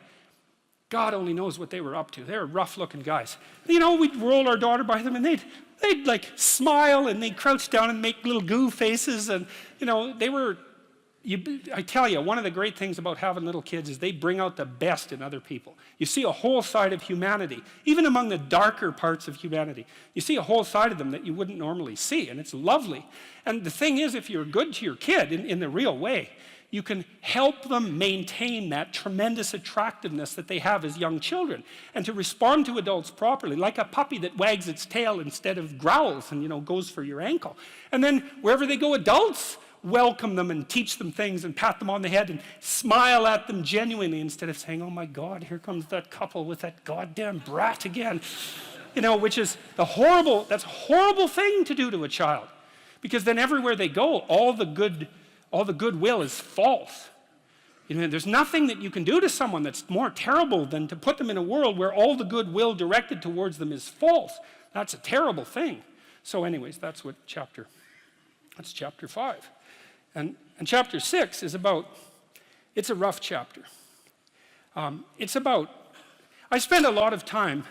God only knows what they were up to. They were rough-looking guys. We'd roll our daughter by them, and they'd like smile, and they'd crouch down and make little goo faces, and they were. I tell you, one of the great things about having little kids is they bring out the best in other people. You see a whole side of humanity, even among the darker parts of humanity. You see a whole side of them that you wouldn't normally see, and it's lovely. And the thing is, if you're good to your kid in the real way, you can help them maintain that tremendous attractiveness that they have as young children, and to respond to adults properly, like a puppy that wags its tail instead of growls and goes for your ankle. And then wherever they go, adults welcome them and teach them things and pat them on the head and smile at them genuinely, instead of saying, oh my God, here comes that couple with that goddamn brat again. Which is that's a horrible thing to do to a child, because then everywhere they go, all the goodwill is false. There's nothing that you can do to someone that's more terrible than to put them in a world where all the goodwill directed towards them is false. That's a terrible thing. So anyways, that's chapter 5. And chapter 6 is it's a rough chapter. I spend a lot of time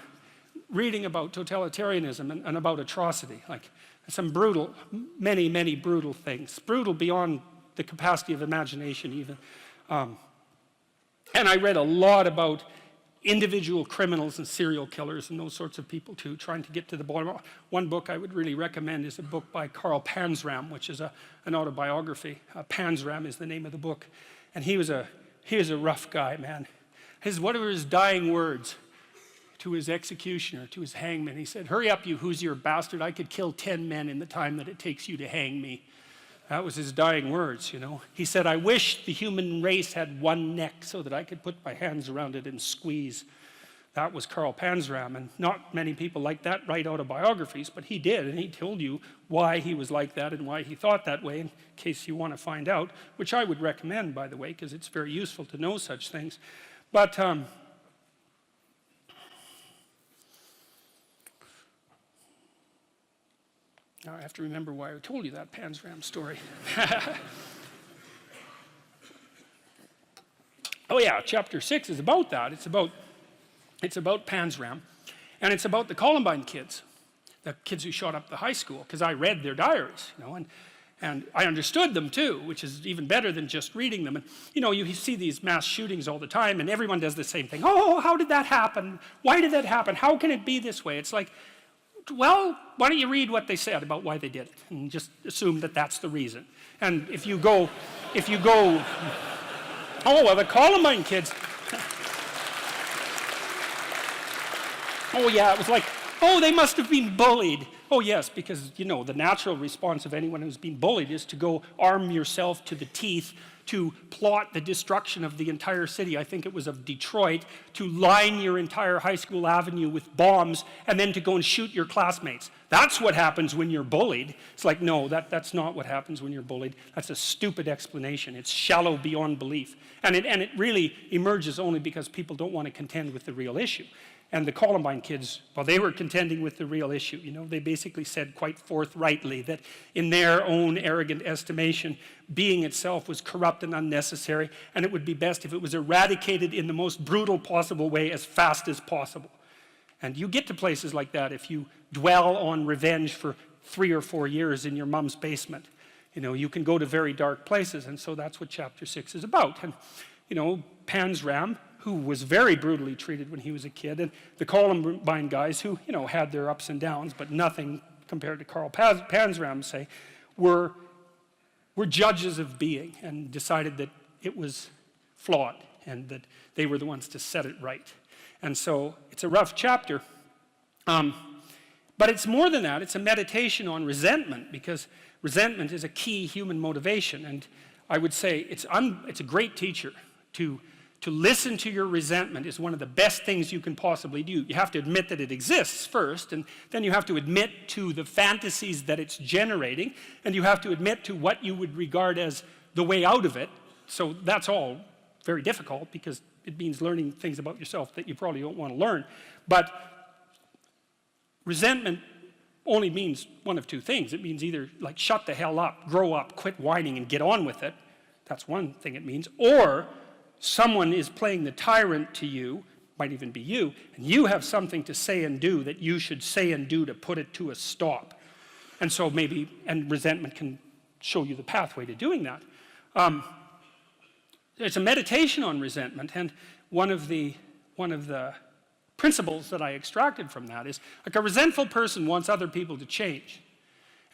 reading about totalitarianism and about atrocity, like some many, many brutal things, brutal beyond the capacity of imagination even. And I read a lot about individual criminals and serial killers and those sorts of people too, trying to get to the bottom. One book I would really recommend is a book by Karl Panzram, which is an autobiography. Panzram is the name of the book. And he was a rough guy, man. What were his dying words to his executioner, to his hangman? He said, hurry up, you Hoosier bastard. I could kill 10 men in the time that it takes you to hang me. That was his dying words, He said, I wish the human race had one neck so that I could put my hands around it and squeeze. that was Karl Panzram, and not many people like that write autobiographies, but he did, and he told you why he was like that and why he thought that way, in case you want to find out, which I would recommend, by the way, because it's very useful to know such things. But now I have to remember why I told you that Panzram story. Oh yeah, chapter 6 is about that. It's about Panzram, and it's about the Columbine kids, the kids who shot up the high school, because I read their diaries, and I understood them too, which is even better than just reading them. And you see these mass shootings all the time, and everyone does the same thing. Oh, how did that happen? Why did that happen? How can it be this way? It's like, well, why don't you read what they said about why they did it, and just assume that that's the reason. And if you go, oh, well, the Columbine kids. Oh, yeah, it was like, oh, they must have been bullied. Oh, yes, because, the natural response of anyone who's been bullied is to go arm yourself to the teeth to plot the destruction of the entire city. I think it was of Detroit, to line your entire high school avenue with bombs and then to go and shoot your classmates. That's what happens when you're bullied. It's like, no, that's not what happens when you're bullied. That's a stupid explanation. It's shallow beyond belief. And it really emerges only because people don't want to contend with the real issue. And the Columbine kids, well, they were contending with the real issue. They basically said quite forthrightly that in their own arrogant estimation, being itself was corrupt and unnecessary, and it would be best if it was eradicated in the most brutal possible way as fast as possible. And you get to places like that if you dwell on revenge for 3 or 4 years in your mom's basement. You can go to very dark places, and so that's what chapter 6 is about. And, Panzram, who was very brutally treated when he was a kid, and the Columbine guys who, had their ups and downs, but nothing compared to Karl Panzram, say, were judges of being and decided that it was flawed and that they were the ones to set it right. And so it's a rough chapter. But it's more than that. It's a meditation on resentment, because resentment is a key human motivation. And I would say it's a great teacher. To listen to your resentment is one of the best things you can possibly do. You have to admit that it exists first, and then you have to admit to the fantasies that it's generating, and you have to admit to what you would regard as the way out of it. So that's all very difficult, because it means learning things about yourself that you probably don't want to learn. But resentment only means one of two things. It means either like shut the hell up, grow up, quit whining and get on with it. That's one thing it means. Or someone is playing the tyrant to you, might even be you, and you have something to say and do that you should say and do to put it to a stop. And so and resentment can show you the pathway to doing that. It's a meditation on resentment, and one of the principles that I extracted from that is, like, a resentful person wants other people to change.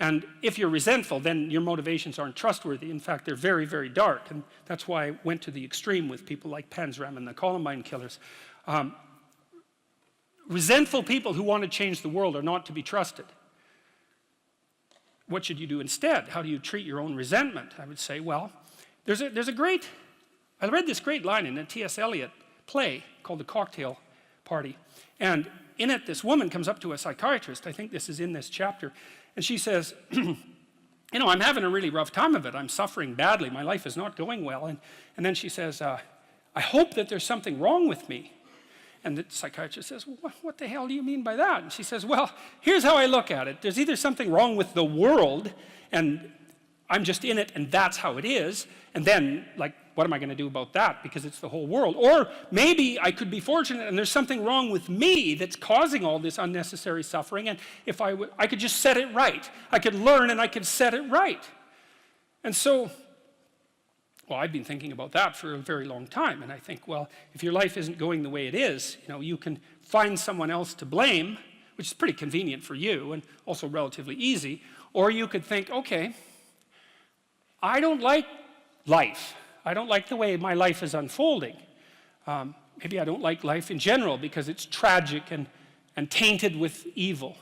And if you're resentful, then your motivations aren't trustworthy. In fact, they're very, very dark. And that's why I went to the extreme with people like Panzram and the Columbine killers. Resentful people who want to change the world are not to be trusted. What should you do instead? How do you treat your own resentment? I would say, well, I read this great line in a T.S. Eliot play called The Cocktail Party. And in it, this woman comes up to a psychiatrist. I think this is in this chapter. And she says, I'm having a really rough time of it. I'm suffering badly. My life is not going well. And then she says, I hope that there's something wrong with me. And the psychiatrist says, well, what the hell do you mean by that? And she says, well, here's how I look at it. There's either something wrong with the world, and I'm just in it, and that's how it is. And then, like, what am I going to do about that? Because it's the whole world. Or maybe I could be fortunate and there's something wrong with me that's causing all this unnecessary suffering, and if I could just set it right. I could learn and I could set it right. And so, well, I've been thinking about that for a very long time, and I think, well, if your life isn't going the way it is, you can find someone else to blame, which is pretty convenient for you and also relatively easy, or you could think, okay, I don't like life. I don't like the way my life is unfolding. Maybe I don't like life in general because it's tragic and tainted with evil.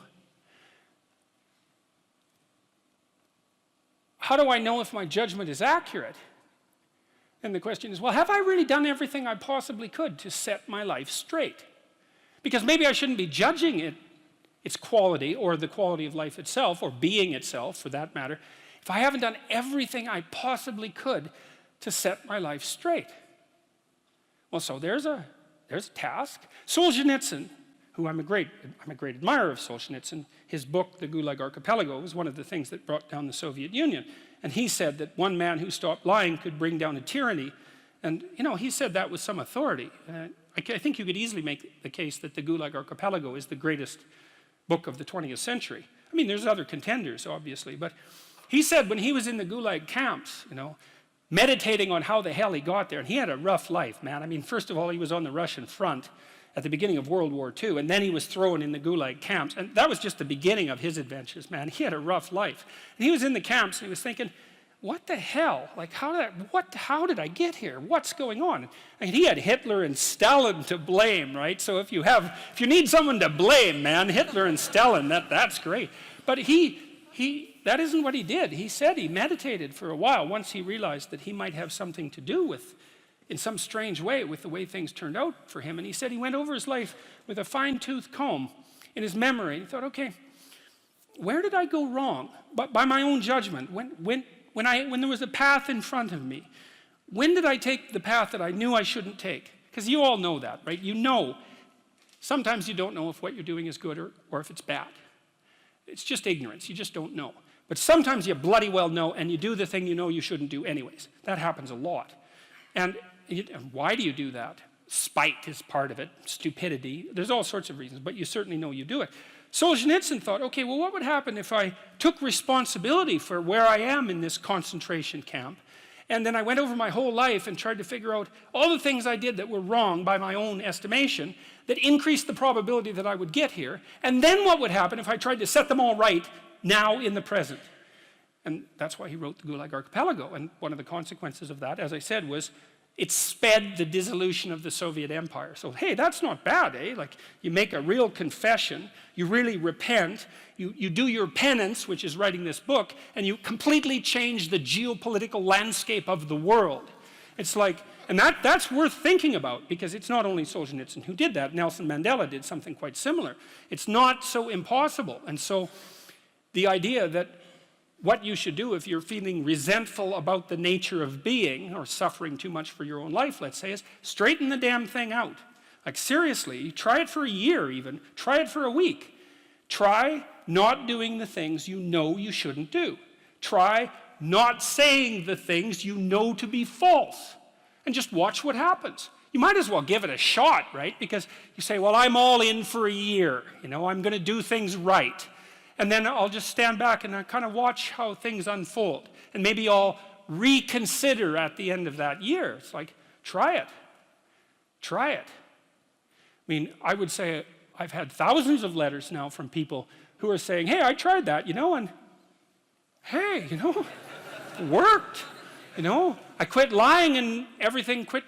How do I know if my judgment is accurate? And the question is, well, have I really done everything I possibly could to set my life straight? Because maybe I shouldn't be judging its quality or the quality of life itself or being itself, for that matter, if I haven't done everything I possibly could to set my life straight. Well, so there's a task. Solzhenitsyn, who I'm a great admirer of Solzhenitsyn, his book, The Gulag Archipelago, was one of the things that brought down the Soviet Union. And he said that one man who stopped lying could bring down a tyranny. And, he said that with some authority. I think you could easily make the case that The Gulag Archipelago is the greatest book of the 20th century. I mean, there's other contenders, obviously, but he said when he was in the Gulag camps, meditating on how the hell he got there, and he had a rough life, man. I mean, first of all, he was on the Russian front at the beginning of World War II, and then he was thrown in the Gulag camps, and that was just the beginning of his adventures, man. He had a rough life. And he was in the camps, and he was thinking, what the hell? Like, how did I get here? What's going on? And he had Hitler and Stalin to blame, right? So if you need someone to blame, man, Hitler and Stalin, that's great. But that isn't what he did. He said he meditated for a while once he realized that he might have something to do with, in some strange way, with the way things turned out for him. And he said he went over his life with a fine-tooth comb in his memory. And he thought, okay, where did I go wrong? But by my own judgment, when there was a path in front of me, when did I take the path that I knew I shouldn't take? Because you all know that, right? Sometimes you don't know if what you're doing is good or if it's bad. It's just ignorance. You just don't know. But sometimes you bloody well know, and you do the thing you know you shouldn't do anyways. That happens a lot. And why do you do that? Spite is part of it, stupidity. There's all sorts of reasons, but you certainly know you do it. Solzhenitsyn thought, okay, well, what would happen if I took responsibility for where I am in this concentration camp, and then I went over my whole life and tried to figure out all the things I did that were wrong by my own estimation that increased the probability that I would get here, and then what would happen if I tried to set them all right now in the present? And that's why he wrote the Gulag Archipelago, and one of the consequences of that, as I said, was it sped the dissolution of the Soviet Empire. So, hey, that's not bad, eh? Like, you make a real confession, you really repent, you do your penance, which is writing this book, and you completely change the geopolitical landscape of the world. It's like, and that's worth thinking about, because it's not only Solzhenitsyn who did that. Nelson Mandela did something quite similar. It's not so impossible. And so the idea that what you should do if you're feeling resentful about the nature of being or suffering too much for your own life, let's say, is straighten the damn thing out. Like, seriously, try it for a year even. Try it for a week. Try not doing the things you know you shouldn't do. Try not saying the things you know to be false. And just watch what happens. You might as well give it a shot, right? Because you say, well, I'm all in for a year. I'm going to do things right. And then I'll just stand back and I kind of watch how things unfold. And maybe I'll reconsider at the end of that year. It's like, try it. Try it. I mean, I would say I've had thousands of letters now from people who are saying, hey, I tried that, and hey, it worked. I quit lying and everything quit.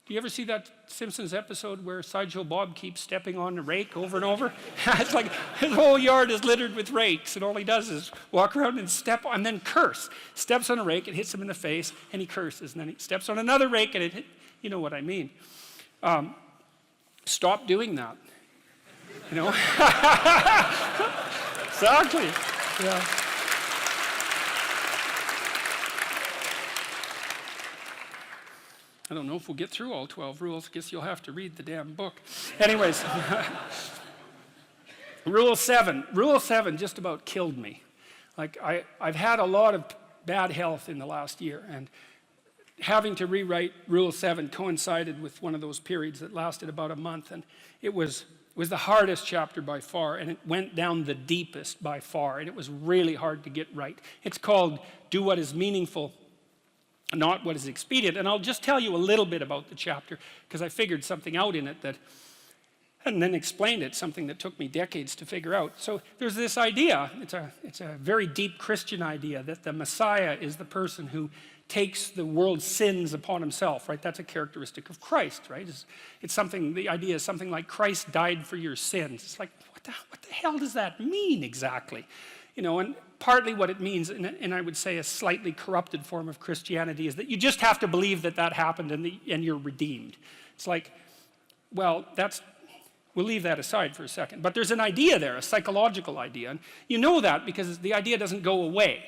Do you ever see that Simpsons episode where Sideshow Bob keeps stepping on the rake over and over? It's like his whole yard is littered with rakes, and all he does is walk around and step on, and then curse. Steps on a rake, it hits him in the face, and he curses. And then he steps on another rake, and you know what I mean. Stop doing that. Exactly. Yeah. I don't know if we'll get through all 12 rules. I guess you'll have to read the damn book. Anyways, Rule 7. Rule 7 just about killed me. Like, I've had a lot of bad health in the last year, and having to rewrite Rule 7 coincided with one of those periods that lasted about a month, and it was the hardest chapter by far, and it went down the deepest by far, and it was really hard to get right. It's called Do What Is Meaningful, Not What Is Expedient. And I'll just tell you a little bit about the chapter, because I figured something out in it and then explained it, something that took me decades to figure out. So there's this idea, it's a very deep Christian idea, that the Messiah is the person who takes the world's sins upon himself, right? That's a characteristic of Christ, right? It's something, the idea is something like Christ died for your sins. It's like, what the hell does that mean exactly? And partly what it means, and I would say a slightly corrupted form of Christianity, is that you just have to believe that happened and you're redeemed. It's like, well, that's we'll leave that aside for a second. But there's an idea there, a psychological idea. And you know that because the idea doesn't go away.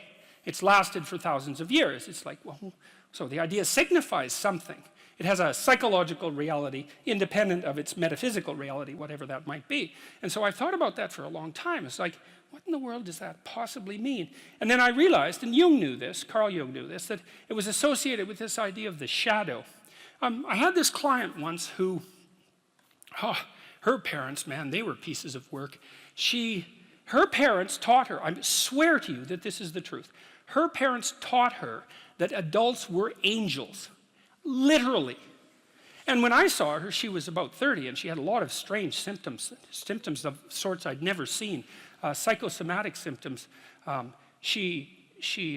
It's lasted for thousands of years. It's like, well, so the idea signifies something. It has a psychological reality independent of its metaphysical reality, whatever that might be. And so I thought about that for a long time. It's like, what in the world does that possibly mean? And then I realized, and Jung knew this, Carl Jung knew this, that it was associated with this idea of the shadow. I had this client once who, her parents, man, they were pieces of work. Her parents taught her, I swear to you that this is the truth, her parents taught her that adults were angels. Literally. And when I saw her, she was about 30, and she had a lot of strange symptoms of sorts I'd never seen, psychosomatic symptoms. She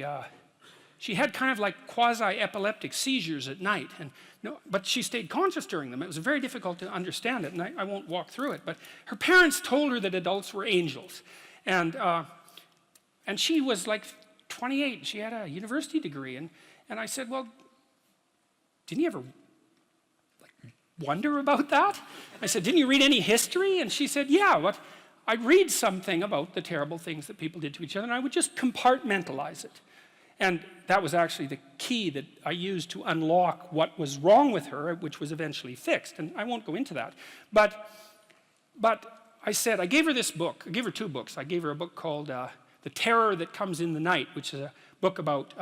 had kind of like quasi-epileptic seizures at night, but she stayed conscious during them. It was very difficult to understand it, and I won't walk through it. But her parents told her that adults were angels, and she was like 28. She had a university degree, and I said, well, didn't you ever wonder about that? I said, didn't you read any history? And she said, yeah, but I'd read something about the terrible things that people did to each other, and I would just compartmentalize it. And that was actually the key that I used to unlock what was wrong with her, which was eventually fixed. And I won't go into that. But I said, I gave her this book. I gave her two books. I gave her a book called The Terror That Comes in the Night, which is a book about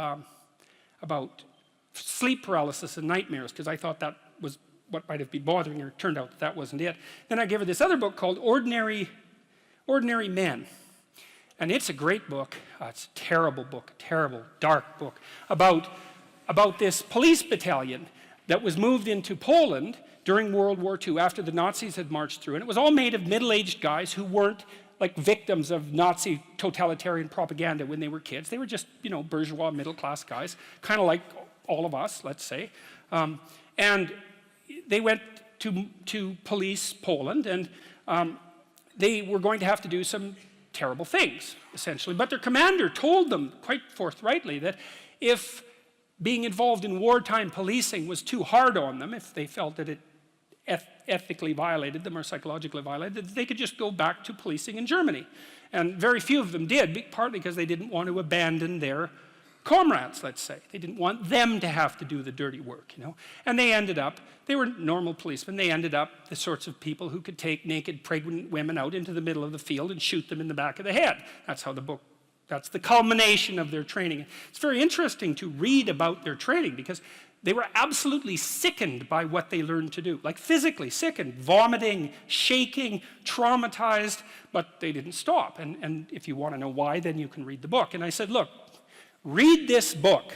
sleep paralysis and nightmares, because I thought that was what might have been bothering her. It turned out that wasn't it. Then I gave her this other book called Ordinary Men. And it's a great book. It's a terrible book, a terrible, dark book, about this police battalion that was moved into Poland during World War II after the Nazis had marched through. And it was all made of middle-aged guys who weren't like victims of Nazi totalitarian propaganda when they were kids. They were just, bourgeois, middle-class guys, kind of like all of us, let's say. And they went to police Poland, and they were going to have to do some terrible things, essentially. But their commander told them quite forthrightly that if being involved in wartime policing was too hard on them, if they felt that it ethically violated them or psychologically violated them, they could just go back to policing in Germany. And very few of them did, partly because they didn't want to abandon their comrades, let's say. They didn't want them to have to do the dirty work, And they were normal policemen, they ended up the sorts of people who could take naked pregnant women out into the middle of the field and shoot them in the back of the head. That's the culmination of their training. It's very interesting to read about their training because they were absolutely sickened by what they learned to do, like physically sickened, vomiting, shaking, traumatized, but they didn't stop. And if you want to know why, then you can read the book. And I said, look, read this book,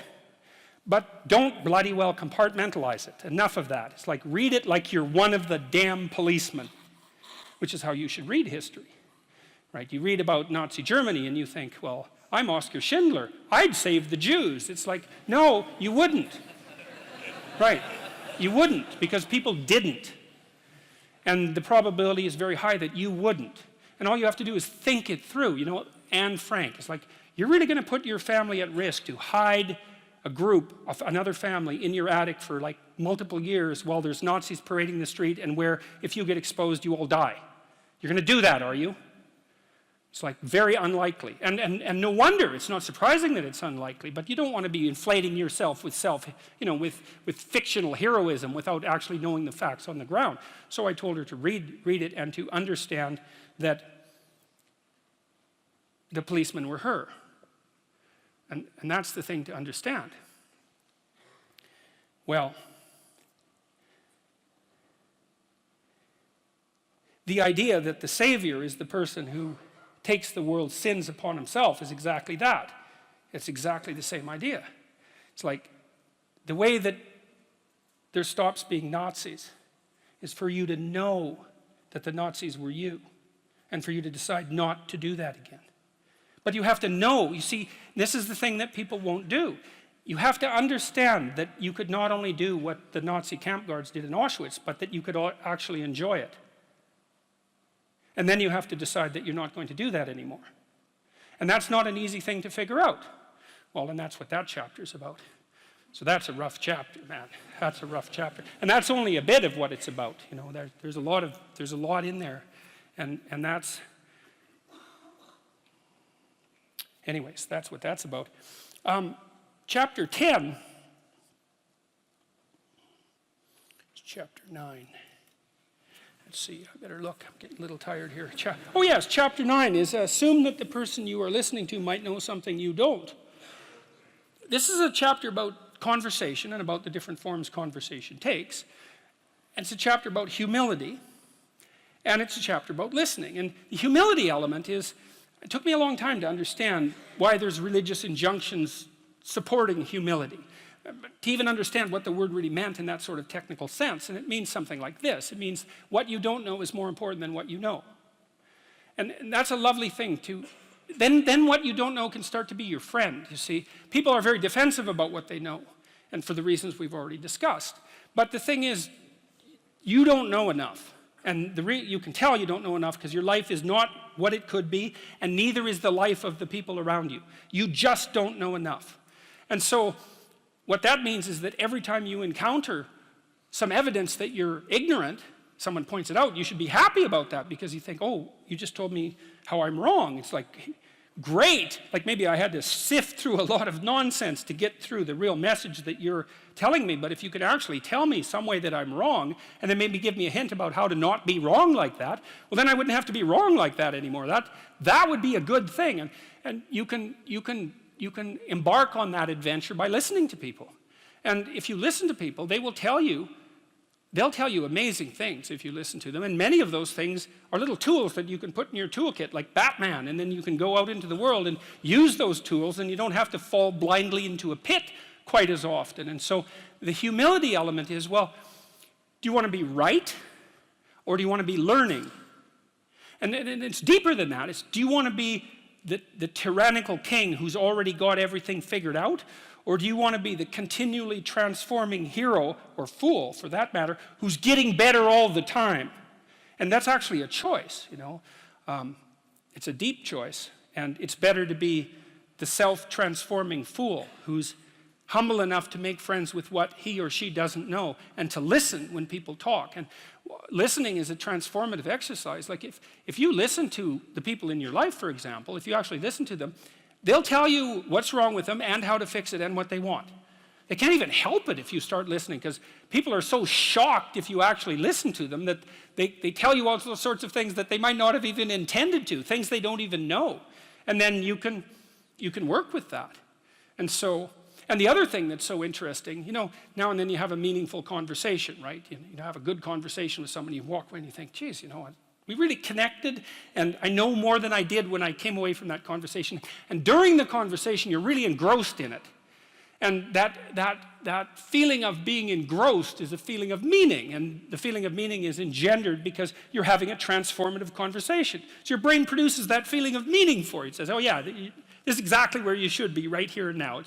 but don't bloody well compartmentalize it. Enough of that. It's like, read it like you're one of the damn policemen, which is how you should read history, right? You read about Nazi Germany and you think, well, I'm Oskar Schindler. I'd save the Jews. It's like, no, you wouldn't. Right, you wouldn't, because people didn't. And the probability is very high that you wouldn't. And all you have to do is think it through. Anne Frank, it's like, you're really going to put your family at risk to hide a group of another family in your attic for like multiple years while there's Nazis parading the street and where if you get exposed, you all die. You're going to do that, are you? It's like very unlikely. And no wonder, it's not surprising that it's unlikely, but you don't want to be inflating yourself with with fictional heroism without actually knowing the facts on the ground. So I told her to read it and to understand that the policemen were her. And that's the thing to understand. Well, the idea that the Savior is the person who takes the world's sins upon himself is exactly that. It's exactly the same idea. It's like the way that there stops being Nazis is for you to know that the Nazis were you and for you to decide not to do that again. But you have to know, you see, this is the thing that people won't do. You have to understand that you could not only do what the Nazi camp guards did in Auschwitz, but that you could actually enjoy it. And then you have to decide that you're not going to do that anymore. And that's not an easy thing to figure out. Well, and that's what that chapter is about. So that's a rough chapter, man. That's a rough chapter. And that's only a bit of what it's about. You know, there's a lot in there. And that's, anyways, that's what that's about. Chapter 10, it's chapter 9. Let's see, I better look, I'm getting a little tired here. Oh yes, chapter 9 is assume that the person you are listening to might know something you don't. This is a chapter about conversation and about the different forms conversation takes. And it's a chapter about humility, and it's a chapter about listening. And the humility element is, it took me a long time to understand why there's religious injunctions supporting humility, to even understand what the word really meant in that sort of technical sense. And it means something like this. It means what you don't know is more important than what you know. And that's a lovely thing to, then what you don't know can start to be your friend, you see. People are very defensive about what they know, and for the reasons we've already discussed. But the thing is, you don't know enough. And you can tell you don't know enough because your life is not what it could be, and neither is the life of the people around you. You just don't know enough. And so what that means is that every time you encounter some evidence that you're ignorant, someone points it out, you should be happy about that because you think, oh, you just told me how I'm wrong. It's like, great. Like maybe I had to sift through a lot of nonsense to get through the real message that you're telling me, but if you could actually tell me some way that I'm wrong and then maybe give me a hint about how to not be wrong like that, well then I wouldn't have to be wrong like that anymore. That would be a good thing. And you can embark on that adventure by listening to people. And if you listen to people, they'll tell you amazing things if you listen to them. And many of those things are little tools that you can put in your toolkit, like Batman, and then you can go out into the world and use those tools, and you don't have to fall blindly into a pit quite as often. And so the humility element is, well, do you want to be right, or do you want to be learning? And it's deeper than that. It's, do you want to be the tyrannical king who's already got everything figured out? Or do you want to be the continually transforming hero, or fool for that matter, who's getting better all the time? And that's actually a choice, you know. It's a deep choice, and it's better to be the self-transforming fool who's humble enough to make friends with what he or she doesn't know, and to listen when people talk. And listening is a transformative exercise. Like if you listen to the people in your life, for example, if you actually listen to them, they'll tell you what's wrong with them and how to fix it and what they want. They can't even help it if you start listening, because people are so shocked if you actually listen to them that they tell you all sorts of things that they might not have even intended to, things they don't even know. And then you can work with that. And the other thing that's so interesting, you know, now and then you have a meaningful conversation, right? You have a good conversation with someone, you walk away and you think, geez, you know what? We really connected, and I know more than I did when I came away from that conversation. And during the conversation, you're really engrossed in it. And that feeling of being engrossed is a feeling of meaning, and the feeling of meaning is engendered because you're having a transformative conversation. So your brain produces that feeling of meaning for you. It says, oh yeah, this is exactly where you should be right here and now.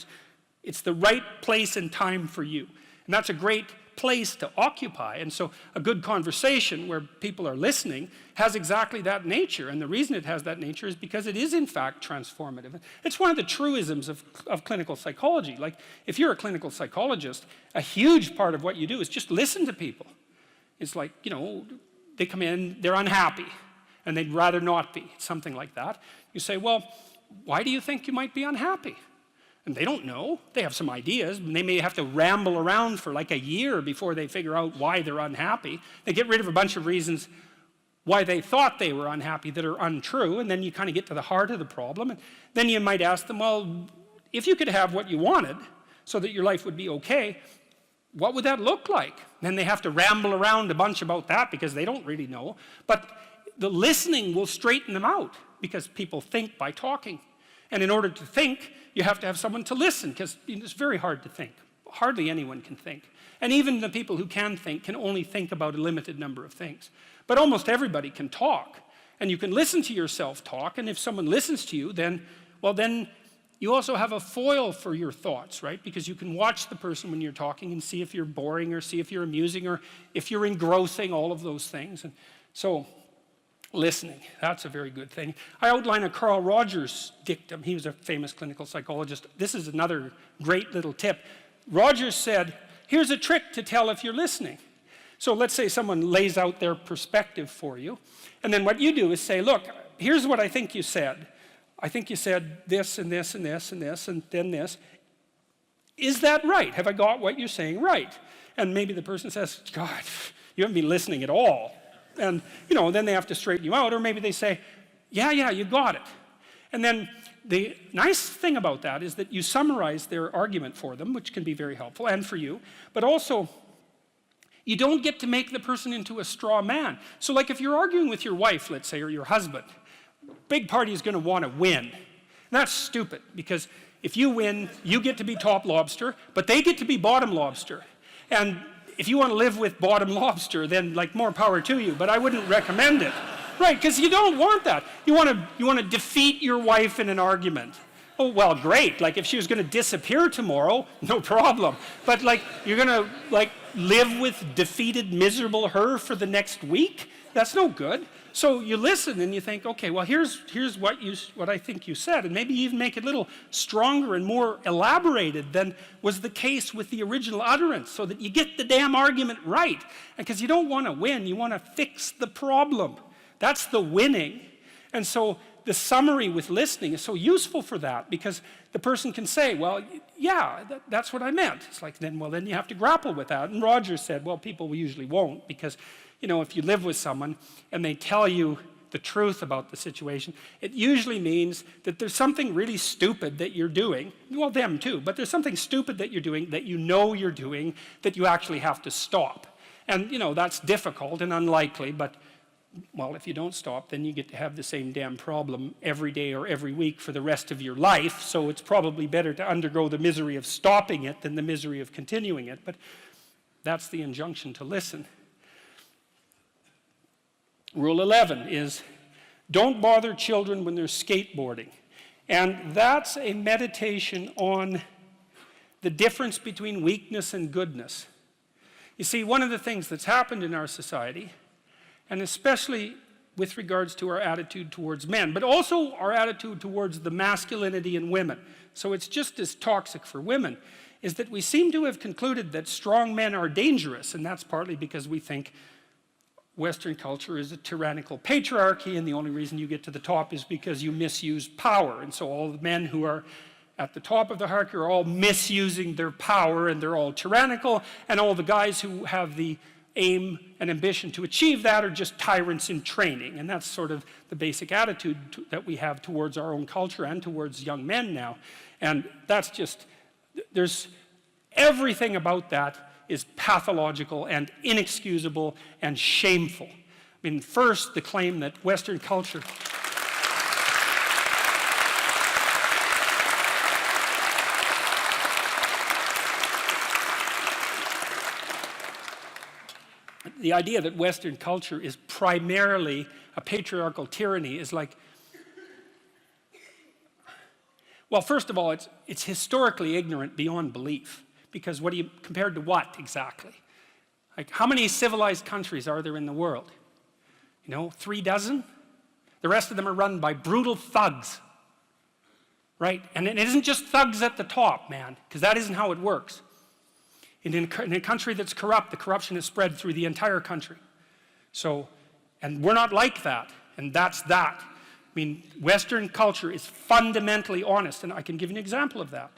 It's the right place and time for you. And that's a great place to occupy. And so a good conversation where people are listening has exactly that nature. And the reason it has that nature is because it is in fact transformative. It's one of the truisms of clinical psychology. Like if you're a clinical psychologist, a huge part of what you do is just listen to people. It's like, you know, they come in, they're unhappy, and they'd rather not be, something like that. You say, well, why do you think you might be unhappy? And they don't know. They have some ideas, and they may have to ramble around for like a year before they figure out why they're unhappy. They get rid of a bunch of reasons why they thought they were unhappy that are untrue, and then you kind of get to the heart of the problem. And then you might ask them, well, if you could have what you wanted so that your life would be okay, what would that look like? Then they have to ramble around a bunch about that because they don't really know. But the listening will straighten them out because people think by talking. And in order to think, you have to have someone to listen, because it's very hard to think. Hardly anyone can think. And even the people who can think can only think about a limited number of things. But almost everybody can talk. And you can listen to yourself talk, and if someone listens to you, then you also have a foil for your thoughts, right? Because you can watch the person when you're talking and see if you're boring or see if you're amusing or if you're engrossing, all of those things. And so listening, that's a very good thing. I outline a Carl Rogers dictum. He was a famous clinical psychologist. This is another great little tip. Rogers said, here's a trick to tell if you're listening. So let's say someone lays out their perspective for you, and then what you do is say, look, here's what I think you said. I think you said this and this and this and this and then this. Is that right? Have I got what you're saying right? And maybe the person says, God, you haven't been listening at all. And, then they have to straighten you out. Or maybe they say, yeah, you got it. And then the nice thing about that is that you summarize their argument for them, which can be very helpful, and for you. But also, you don't get to make the person into a straw man. So like if you're arguing with your wife, let's say, or your husband, big party is going to want to win. And that's stupid, because if you win, you get to be top lobster, but they get to be bottom lobster. And if you want to live with bottom lobster, then like more power to you, but I wouldn't recommend it. Right, because you don't want that. You want to defeat your wife in an argument. Oh, well, great. Like if she was going to disappear tomorrow, no problem. But like you're going to like live with defeated, miserable her for the next week? That's no good. So you listen and you think, okay, well, here's what I think you said, and maybe even make it a little stronger and more elaborated than was the case with the original utterance, so that you get the damn argument right. Because you don't want to win, you want to fix the problem. That's the winning. And so the summary with listening is so useful for that, because the person can say, well, yeah, that's what I meant. It's like, then you have to grapple with that. And Rogers said, well, people usually won't, because if you live with someone and they tell you the truth about the situation, it usually means that there's something really stupid that you're doing. Well, them too, but there's something stupid that you're doing that you're doing that you actually have to stop. And, that's difficult and unlikely, but well, if you don't stop, then you get to have the same damn problem every day or every week for the rest of your life. So it's probably better to undergo the misery of stopping it than the misery of continuing it. But that's the injunction to listen. Rule 11 is, don't bother children when they're skateboarding. And that's a meditation on the difference between weakness and goodness. You see, one of the things that's happened in our society, and especially with regards to our attitude towards men, but also our attitude towards the masculinity in women, so it's just as toxic for women, is that we seem to have concluded that strong men are dangerous, and that's partly because we think Western culture is a tyrannical patriarchy, and the only reason you get to the top is because you misuse power. And so all the men who are at the top of the hierarchy are all misusing their power, and they're all tyrannical, and all the guys who have the aim and ambition to achieve that are just tyrants in training. And that's sort of the basic attitude that we have towards our own culture and towards young men now. And that's just, there's everything about that is pathological and inexcusable and shameful. I mean, first, the claim that Western culture the idea that Western culture is primarily a patriarchal tyranny is like, well, first of all, it's historically ignorant beyond belief. Because compared to what exactly? Like, how many civilized countries are there in the world? 3 dozen? The rest of them are run by brutal thugs, right? And it isn't just thugs at the top, man, because that isn't how it works. In a country that's corrupt, the corruption is spread through the entire country. So, and we're not like that, and that's that. I mean, Western culture is fundamentally honest, and I can give you an example of that,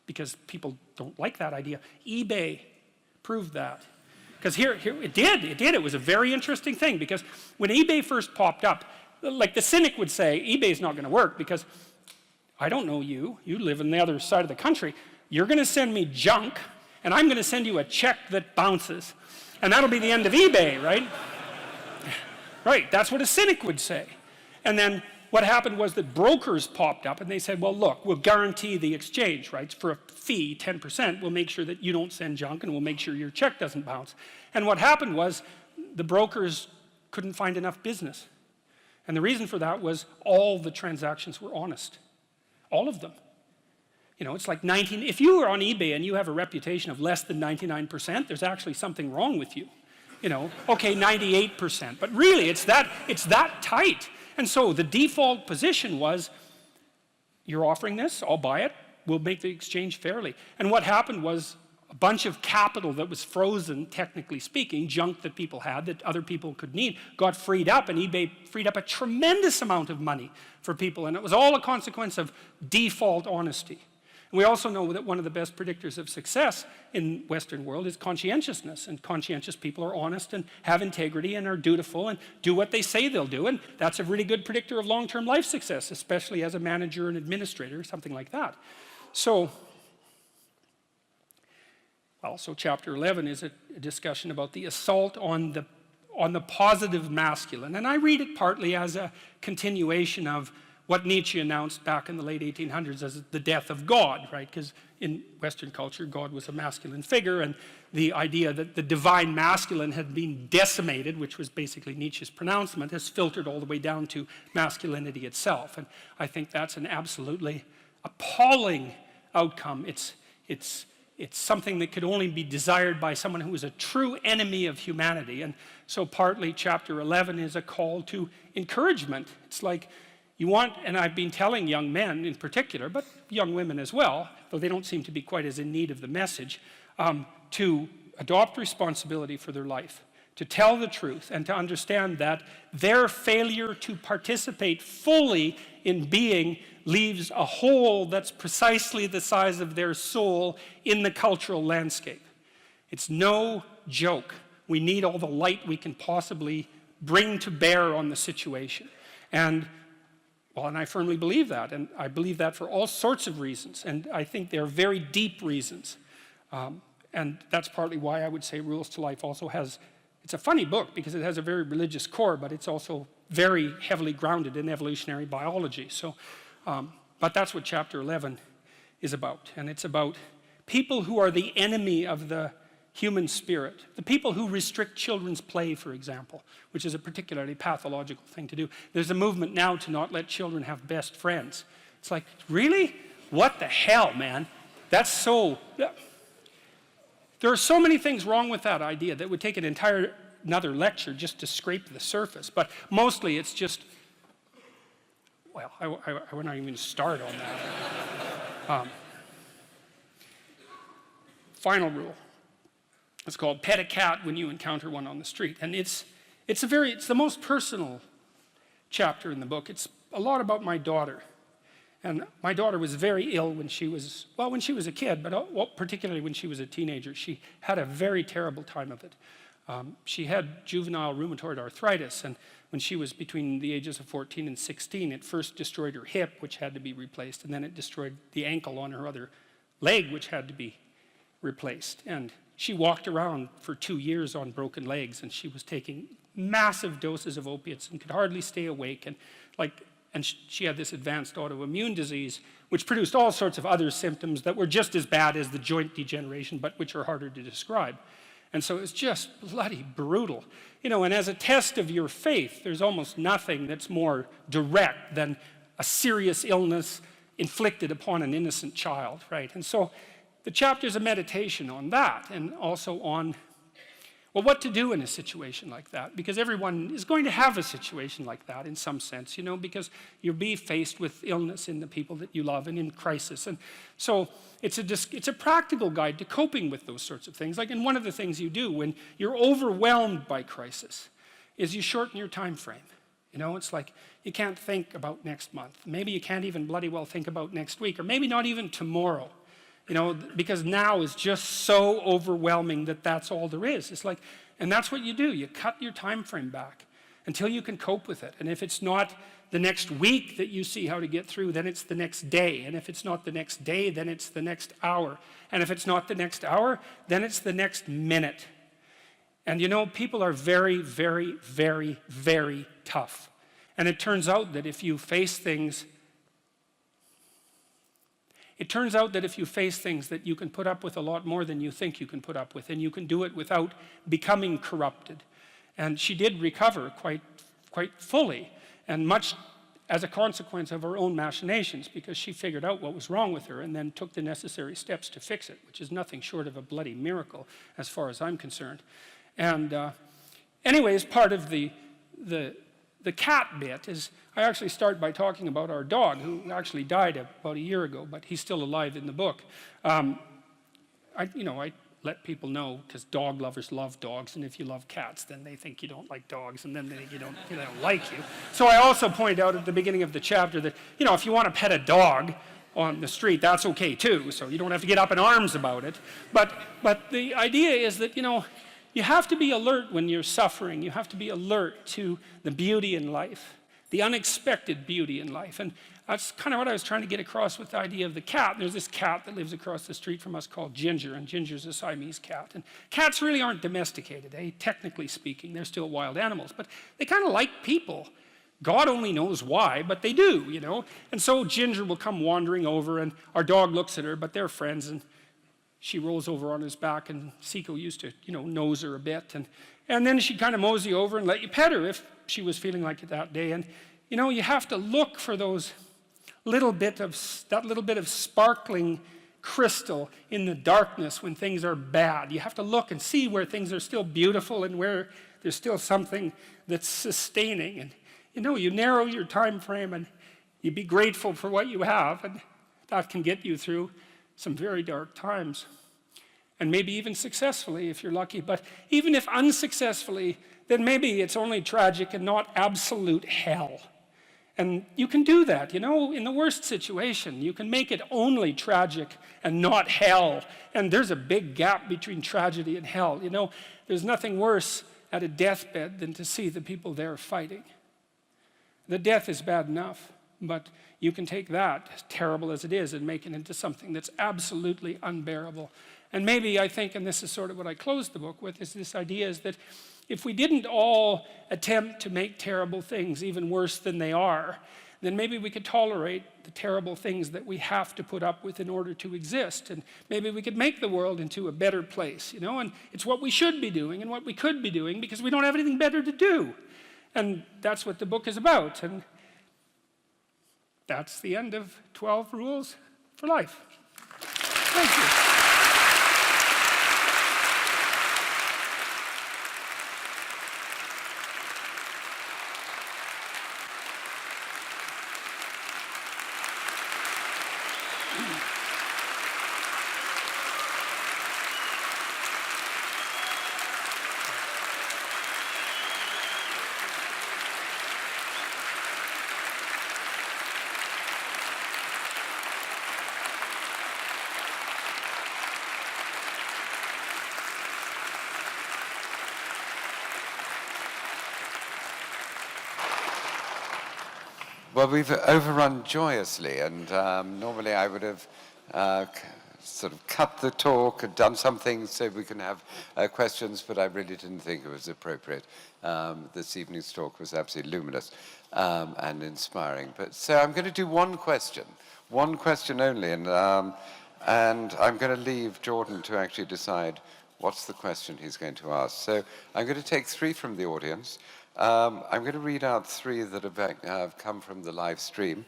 because people don't like that idea. eBay proved that. Because here it did. It was a very interesting thing, because when eBay first popped up, like the cynic would say, eBay's not going to work because I don't know you. You live on the other side of the country. You're going to send me junk, and I'm going to send you a check that bounces. And that'll be the end of eBay, right? Right, that's what a cynic would say. And then what happened was that brokers popped up and they said, well, look, we'll guarantee the exchange, right? For a fee, 10%, we'll make sure that you don't send junk, and we'll make sure your check doesn't bounce. And what happened was the brokers couldn't find enough business. And the reason for that was all the transactions were honest. All of them. It's like if you are on eBay and you have a reputation of less than 99%, there's actually something wrong with you. Okay, 98%. But really, it's that tight. And so the default position was, you're offering this, I'll buy it, we'll make the exchange fairly. And what happened was a bunch of capital that was frozen, technically speaking, junk that people had that other people could need, got freed up, and eBay freed up a tremendous amount of money for people, and it was all a consequence of default honesty. And we also know that one of the best predictors of success in Western world is conscientiousness, and conscientious people are honest and have integrity and are dutiful and do what they say they'll do, and that's a really good predictor of long-term life success, especially as a manager and administrator, something like that. So chapter 11 is a discussion about the assault on the positive masculine. And I read it partly as a continuation of what Nietzsche announced back in the late 1800s as the death of God, right? Because in Western culture, God was a masculine figure, and the idea that the divine masculine had been decimated, which was basically Nietzsche's pronouncement, has filtered all the way down to masculinity itself. And I think that's an absolutely appalling outcome. It's something that could only be desired by someone who is a true enemy of humanity. And so partly chapter 11 is a call to encouragement. It's like you want, and I've been telling young men in particular, but young women as well, though they don't seem to be quite as in need of the message, to adopt responsibility for their life, to tell the truth, and to understand that their failure to participate fully in being leaves a hole that's precisely the size of their soul in the cultural landscape. It's no joke. We need all the light we can possibly bring to bear on the situation. And I firmly believe that, and I believe that for all sorts of reasons, and I think they're very deep reasons. And that's partly why I would say Rules to Life also has, it's a funny book because it has a very religious core, but it's also very heavily grounded in evolutionary biology. So, but that's what chapter 11 is about, and it's about people who are the enemy of the human spirit, the people who restrict children's play, for example, which is a particularly pathological thing to do. There's a movement now to not let children have best friends. It's like, really? What the hell, man? That's so... There are so many things wrong with that idea that would take an entire another lecture just to scrape the surface, but mostly it's just, well, we're not even going to start on that. Final rule. It's called Pet a Cat When You Encounter One on the Street. And it's the most personal chapter in the book. It's a lot about my daughter. And my daughter was very ill when she was a kid, but particularly when she was a teenager. She had a very terrible time of it. She had juvenile rheumatoid arthritis, and when she was between the ages of 14 and 16, it first destroyed her hip, which had to be replaced, and then it destroyed the ankle on her other leg, which had to be replaced. And she walked around for 2 years on broken legs, and she was taking massive doses of opiates and could hardly stay awake. And she had this advanced autoimmune disease, which produced all sorts of other symptoms that were just as bad as the joint degeneration, but which are harder to describe. And so it's just bloody brutal. You know, and as a test of your faith, there's almost nothing that's more direct than a serious illness inflicted upon an innocent child, right? And so the chapter's a meditation on that, and also on, well, what to do in a situation like that, because everyone is going to have a situation like that in some sense, you know, because you'll be faced with illness in the people that you love and in crisis. And so it's a practical guide to coping with those sorts of things. Like, and one of the things you do when you're overwhelmed by crisis is you shorten your time frame. You know, it's like you can't think about next month. Maybe you can't even bloody well think about next week, or maybe not even tomorrow. You know, because now is just so overwhelming that that's all there is. It's like, and that's what you do. You cut your time frame back until you can cope with it. And if it's not the next week that you see how to get through, then it's the next day. And if it's not the next day, then it's the next hour. And if it's not the next hour, then it's the next minute. And you know, people are very, very, very, very tough. And it turns out that if you face things that you can put up with a lot more than you think you can put up with, and you can do it without becoming corrupted. And she did recover quite fully, and much as a consequence of her own machinations, because she figured out what was wrong with her and then took the necessary steps to fix it, which is nothing short of a bloody miracle as far as I'm concerned. And anyways, part of the cat bit is, I actually start by talking about our dog, who actually died about a year ago, but he's still alive in the book. I let people know, because dog lovers love dogs, and if you love cats, then they think you don't like dogs, and then they think they don't like you. So I also point out at the beginning of the chapter that, if you want to pet a dog on the street, that's okay too, so you don't have to get up in arms about it. But the idea is that, you have to be alert when you're suffering. You have to be alert to the beauty in life, the unexpected beauty in life. And that's kind of what I was trying to get across with the idea of the cat. There's this cat that lives across the street from us called Ginger, and Ginger's a Siamese cat. And cats really aren't domesticated, technically speaking. They're still wild animals, but they kind of like people. God only knows why, but they do, And so Ginger will come wandering over, and our dog looks at her, but they're friends, and she rolls over on his back, and Seiko used to, nose her a bit. And then she'd kind of mosey over and let you pet her if she was feeling like it that day. And, you have to look for that little bit of sparkling crystal in the darkness when things are bad. You have to look and see where things are still beautiful and where there's still something that's sustaining. And, you narrow your time frame and you be grateful for what you have, and that can get you through some very dark times. And maybe even successfully if you're lucky. But even if unsuccessfully, then maybe it's only tragic and not absolute hell. And you can do that, in the worst situation. You can make it only tragic and not hell. And there's a big gap between tragedy and hell. There's nothing worse at a deathbed than to see the people there fighting. The death is bad enough, but you can take that, as terrible as it is, and make it into something that's absolutely unbearable. And maybe I think, and this is sort of what I closed the book with, is this idea is that if we didn't all attempt to make terrible things even worse than they are, then maybe we could tolerate the terrible things that we have to put up with in order to exist. And maybe we could make the world into a better place, And it's what we should be doing and what we could be doing because we don't have anything better to do. And that's what the book is about. And that's the end of 12 Rules for Life. Thank you. Well, we've overrun joyously, and normally I would have sort of cut the talk and done something so we can have questions, but I really didn't think it was appropriate. This evening's talk was absolutely luminous and inspiring. So I'm going to do one question only, and I'm going to leave Jordan to actually decide what's the question he's going to ask. So I'm going to take 3 from the audience. I'm going to read out 3 that have come from the live stream.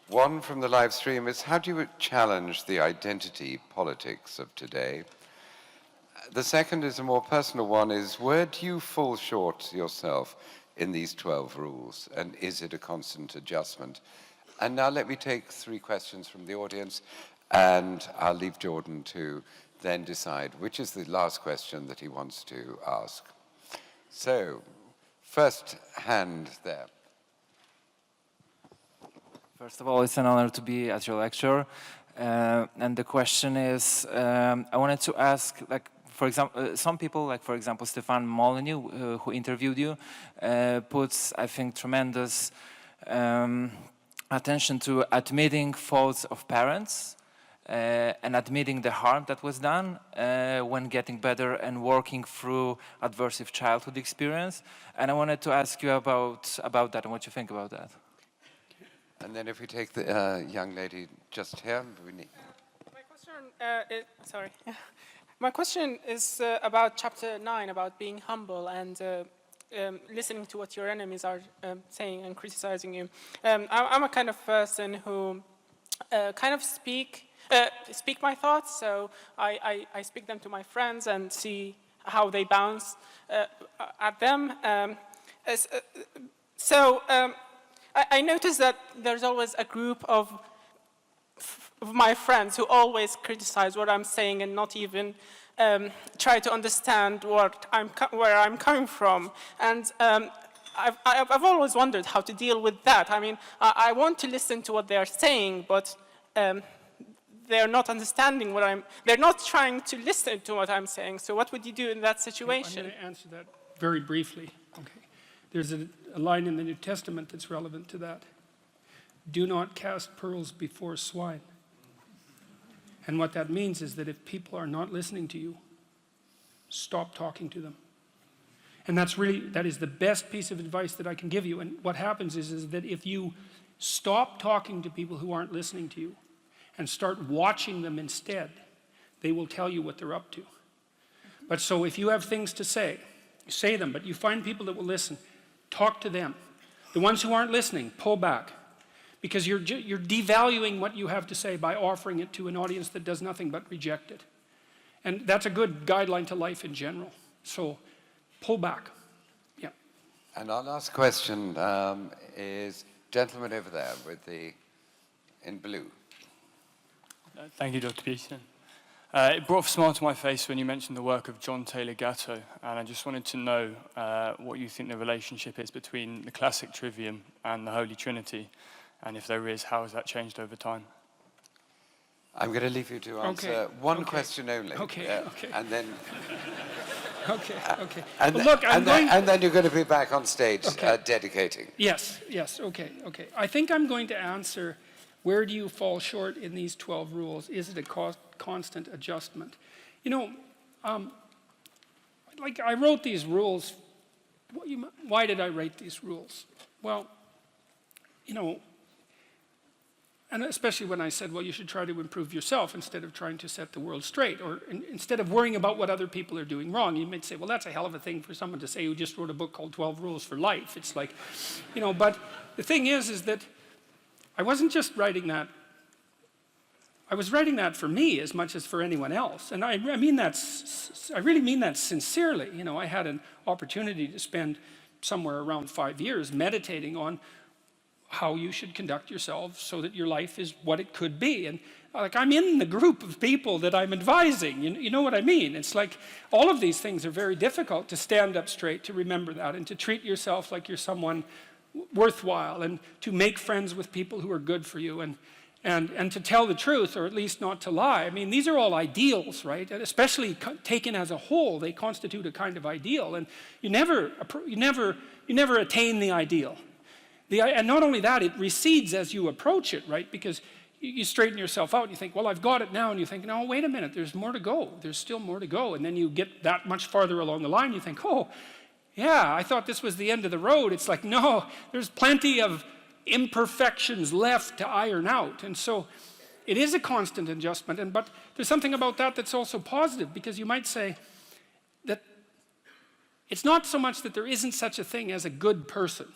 One from the live stream is, how do you challenge the identity politics of today? The second is a more personal one, is where do you fall short yourself in these 12 rules? And is it a constant adjustment? And now let me take 3 questions from the audience, and I'll leave Jordan to then decide which is the last question that he wants to ask. So, first hand there. First of all, it's an honor to be at your lecture. And the question is, I wanted to ask, for example, some people, for example, Stefan Molyneux, who interviewed you, puts, I think, tremendous attention to admitting faults of parents and admitting the harm that was done when getting better and working through adversive childhood experience. And I wanted to ask you about that and what you think about that. And then if we take the young lady just here, we need... My question is about chapter 9, about being humble and listening to what your enemies are saying and criticizing you. I'm a kind of person who kind of speak my thoughts, so I speak them to my friends and see how they bounce at them. I notice that there's always a group of of my friends who always criticize what I'm saying and not even try to understand where I'm coming from. And I've always wondered how to deal with that. I mean, I want to listen to what they are saying, but they're not understanding they're not trying to listen to what I'm saying. So what would you do in that situation? I'm going to answer that very briefly. Okay. There's a line in the New Testament that's relevant to that. Do not cast pearls before swine. And what that means is that if people are not listening to you, stop talking to them. And that is the best piece of advice that I can give you. And what happens is that if you stop talking to people who aren't listening to you and start watching them instead, they will tell you what they're up to. But so if you have things to say, you say them, but you find people that will listen, talk to them. The ones who aren't listening, pull back. Because you're devaluing what you have to say by offering it to an audience that does nothing but reject it. And that's a good guideline to life in general. So pull back. Yeah. And our last question is gentleman over there in blue. Thank you, Dr. Peterson. It brought a smile to my face when you mentioned the work of John Taylor Gatto, and I just wanted to know what you think the relationship is between the classic trivium and the Holy Trinity. And if there is, how has that changed over time? I'm going to leave you to answer one question only. Okay. And then... Okay. And, Well, look, and then you're going to be back on stage dedicating. Yes, okay. I think I'm going to answer, where do you fall short in these 12 rules? Is it a constant adjustment? You know, like I wrote these rules. Why did I write these rules? Well, you know, and especially when I said, well, you should try to improve yourself instead of trying to set the world straight, or instead of worrying about what other people are doing wrong. You might say, well, that's a hell of a thing for someone to say who just wrote a book called 12 Rules for Life. It's like, you know, but the thing is that I wasn't just writing that. I was writing that for me as much as for anyone else. And I really mean that sincerely. You know, I had an opportunity to spend somewhere around 5 years meditating on how you should conduct yourself so that your life is what it could be. And like, I'm in the group of people that I'm advising. You know what I mean? It's like all of these things are very difficult to stand up straight, to remember that, and to treat yourself like you're someone worthwhile, and to make friends with people who are good for you, and to tell the truth, or at least not to lie. I mean, these are all ideals, right? And especially taken as a whole, they constitute a kind of ideal. And you never attain the ideal. And not only that, it recedes as you approach it, right? Because you straighten yourself out and you think, well, I've got it now. And you think, no, wait a minute, there's more to go. There's still more to go. And then you get that much farther along the line, you think, oh, yeah, I thought this was the end of the road. It's like, no, there's plenty of imperfections left to iron out. And so it is a constant adjustment. But there's something about that that's also positive, because you might say that it's not so much that there isn't such a thing as a good person.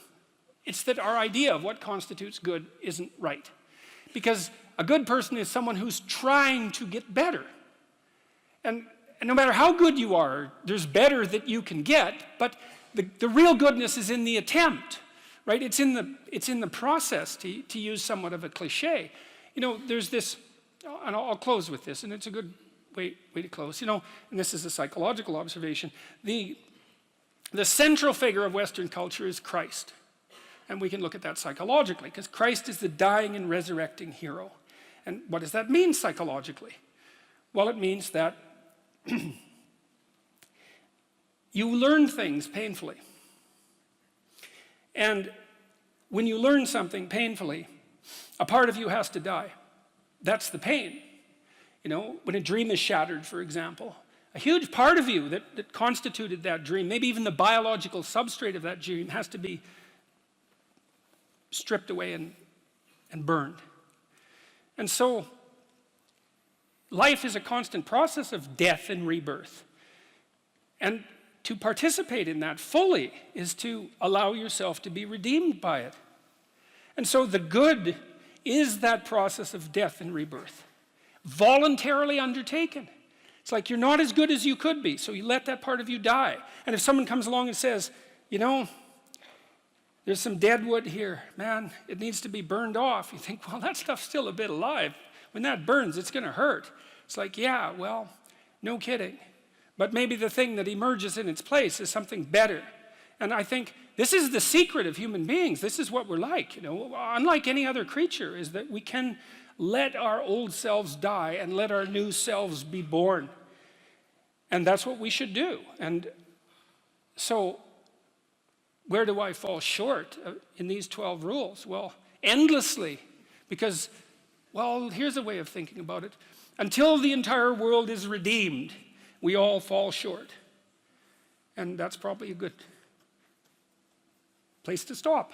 It's that our idea of what constitutes good isn't right. Because a good person is someone who's trying to get better. And no matter how good you are, there's better that you can get, but the real goodness is in the attempt, right? It's in the process, to use somewhat of a cliche. You know, there's this, and I'll close with this, and it's a good way to close. You know, and this is a psychological observation. The central figure of Western culture is Christ. And we can look at that psychologically, because Christ is the dying and resurrecting hero. And what does that mean psychologically? Well, it means that you learn things painfully. And when you learn something painfully, a part of you has to die. That's the pain. You know, when a dream is shattered, for example, a huge part of you that constituted that dream, maybe even the biological substrate of that dream, has to be stripped away and burned. And so life is a constant process of death and rebirth. And to participate in that fully is to allow yourself to be redeemed by it. And so the good is that process of death and rebirth, voluntarily undertaken. It's like you're not as good as you could be, so you let that part of you die. And if someone comes along and says, you know, there's some dead wood here, man, it needs to be burned off. You think, well, that stuff's still a bit alive. when that burns, it's going to hurt. It's like, yeah, well, no kidding. But maybe the thing that emerges in its place is something better. And I think this is the secret of human beings. This is what we're like, you know. Unlike any other creature, is that we can let our old selves die and let our new selves be born. And that's what we should do. And so, where do I fall short in these 12 rules? Well, endlessly. Because, well, here's a way of thinking about it. Until the entire world is redeemed, we all fall short. And that's probably a good place to stop.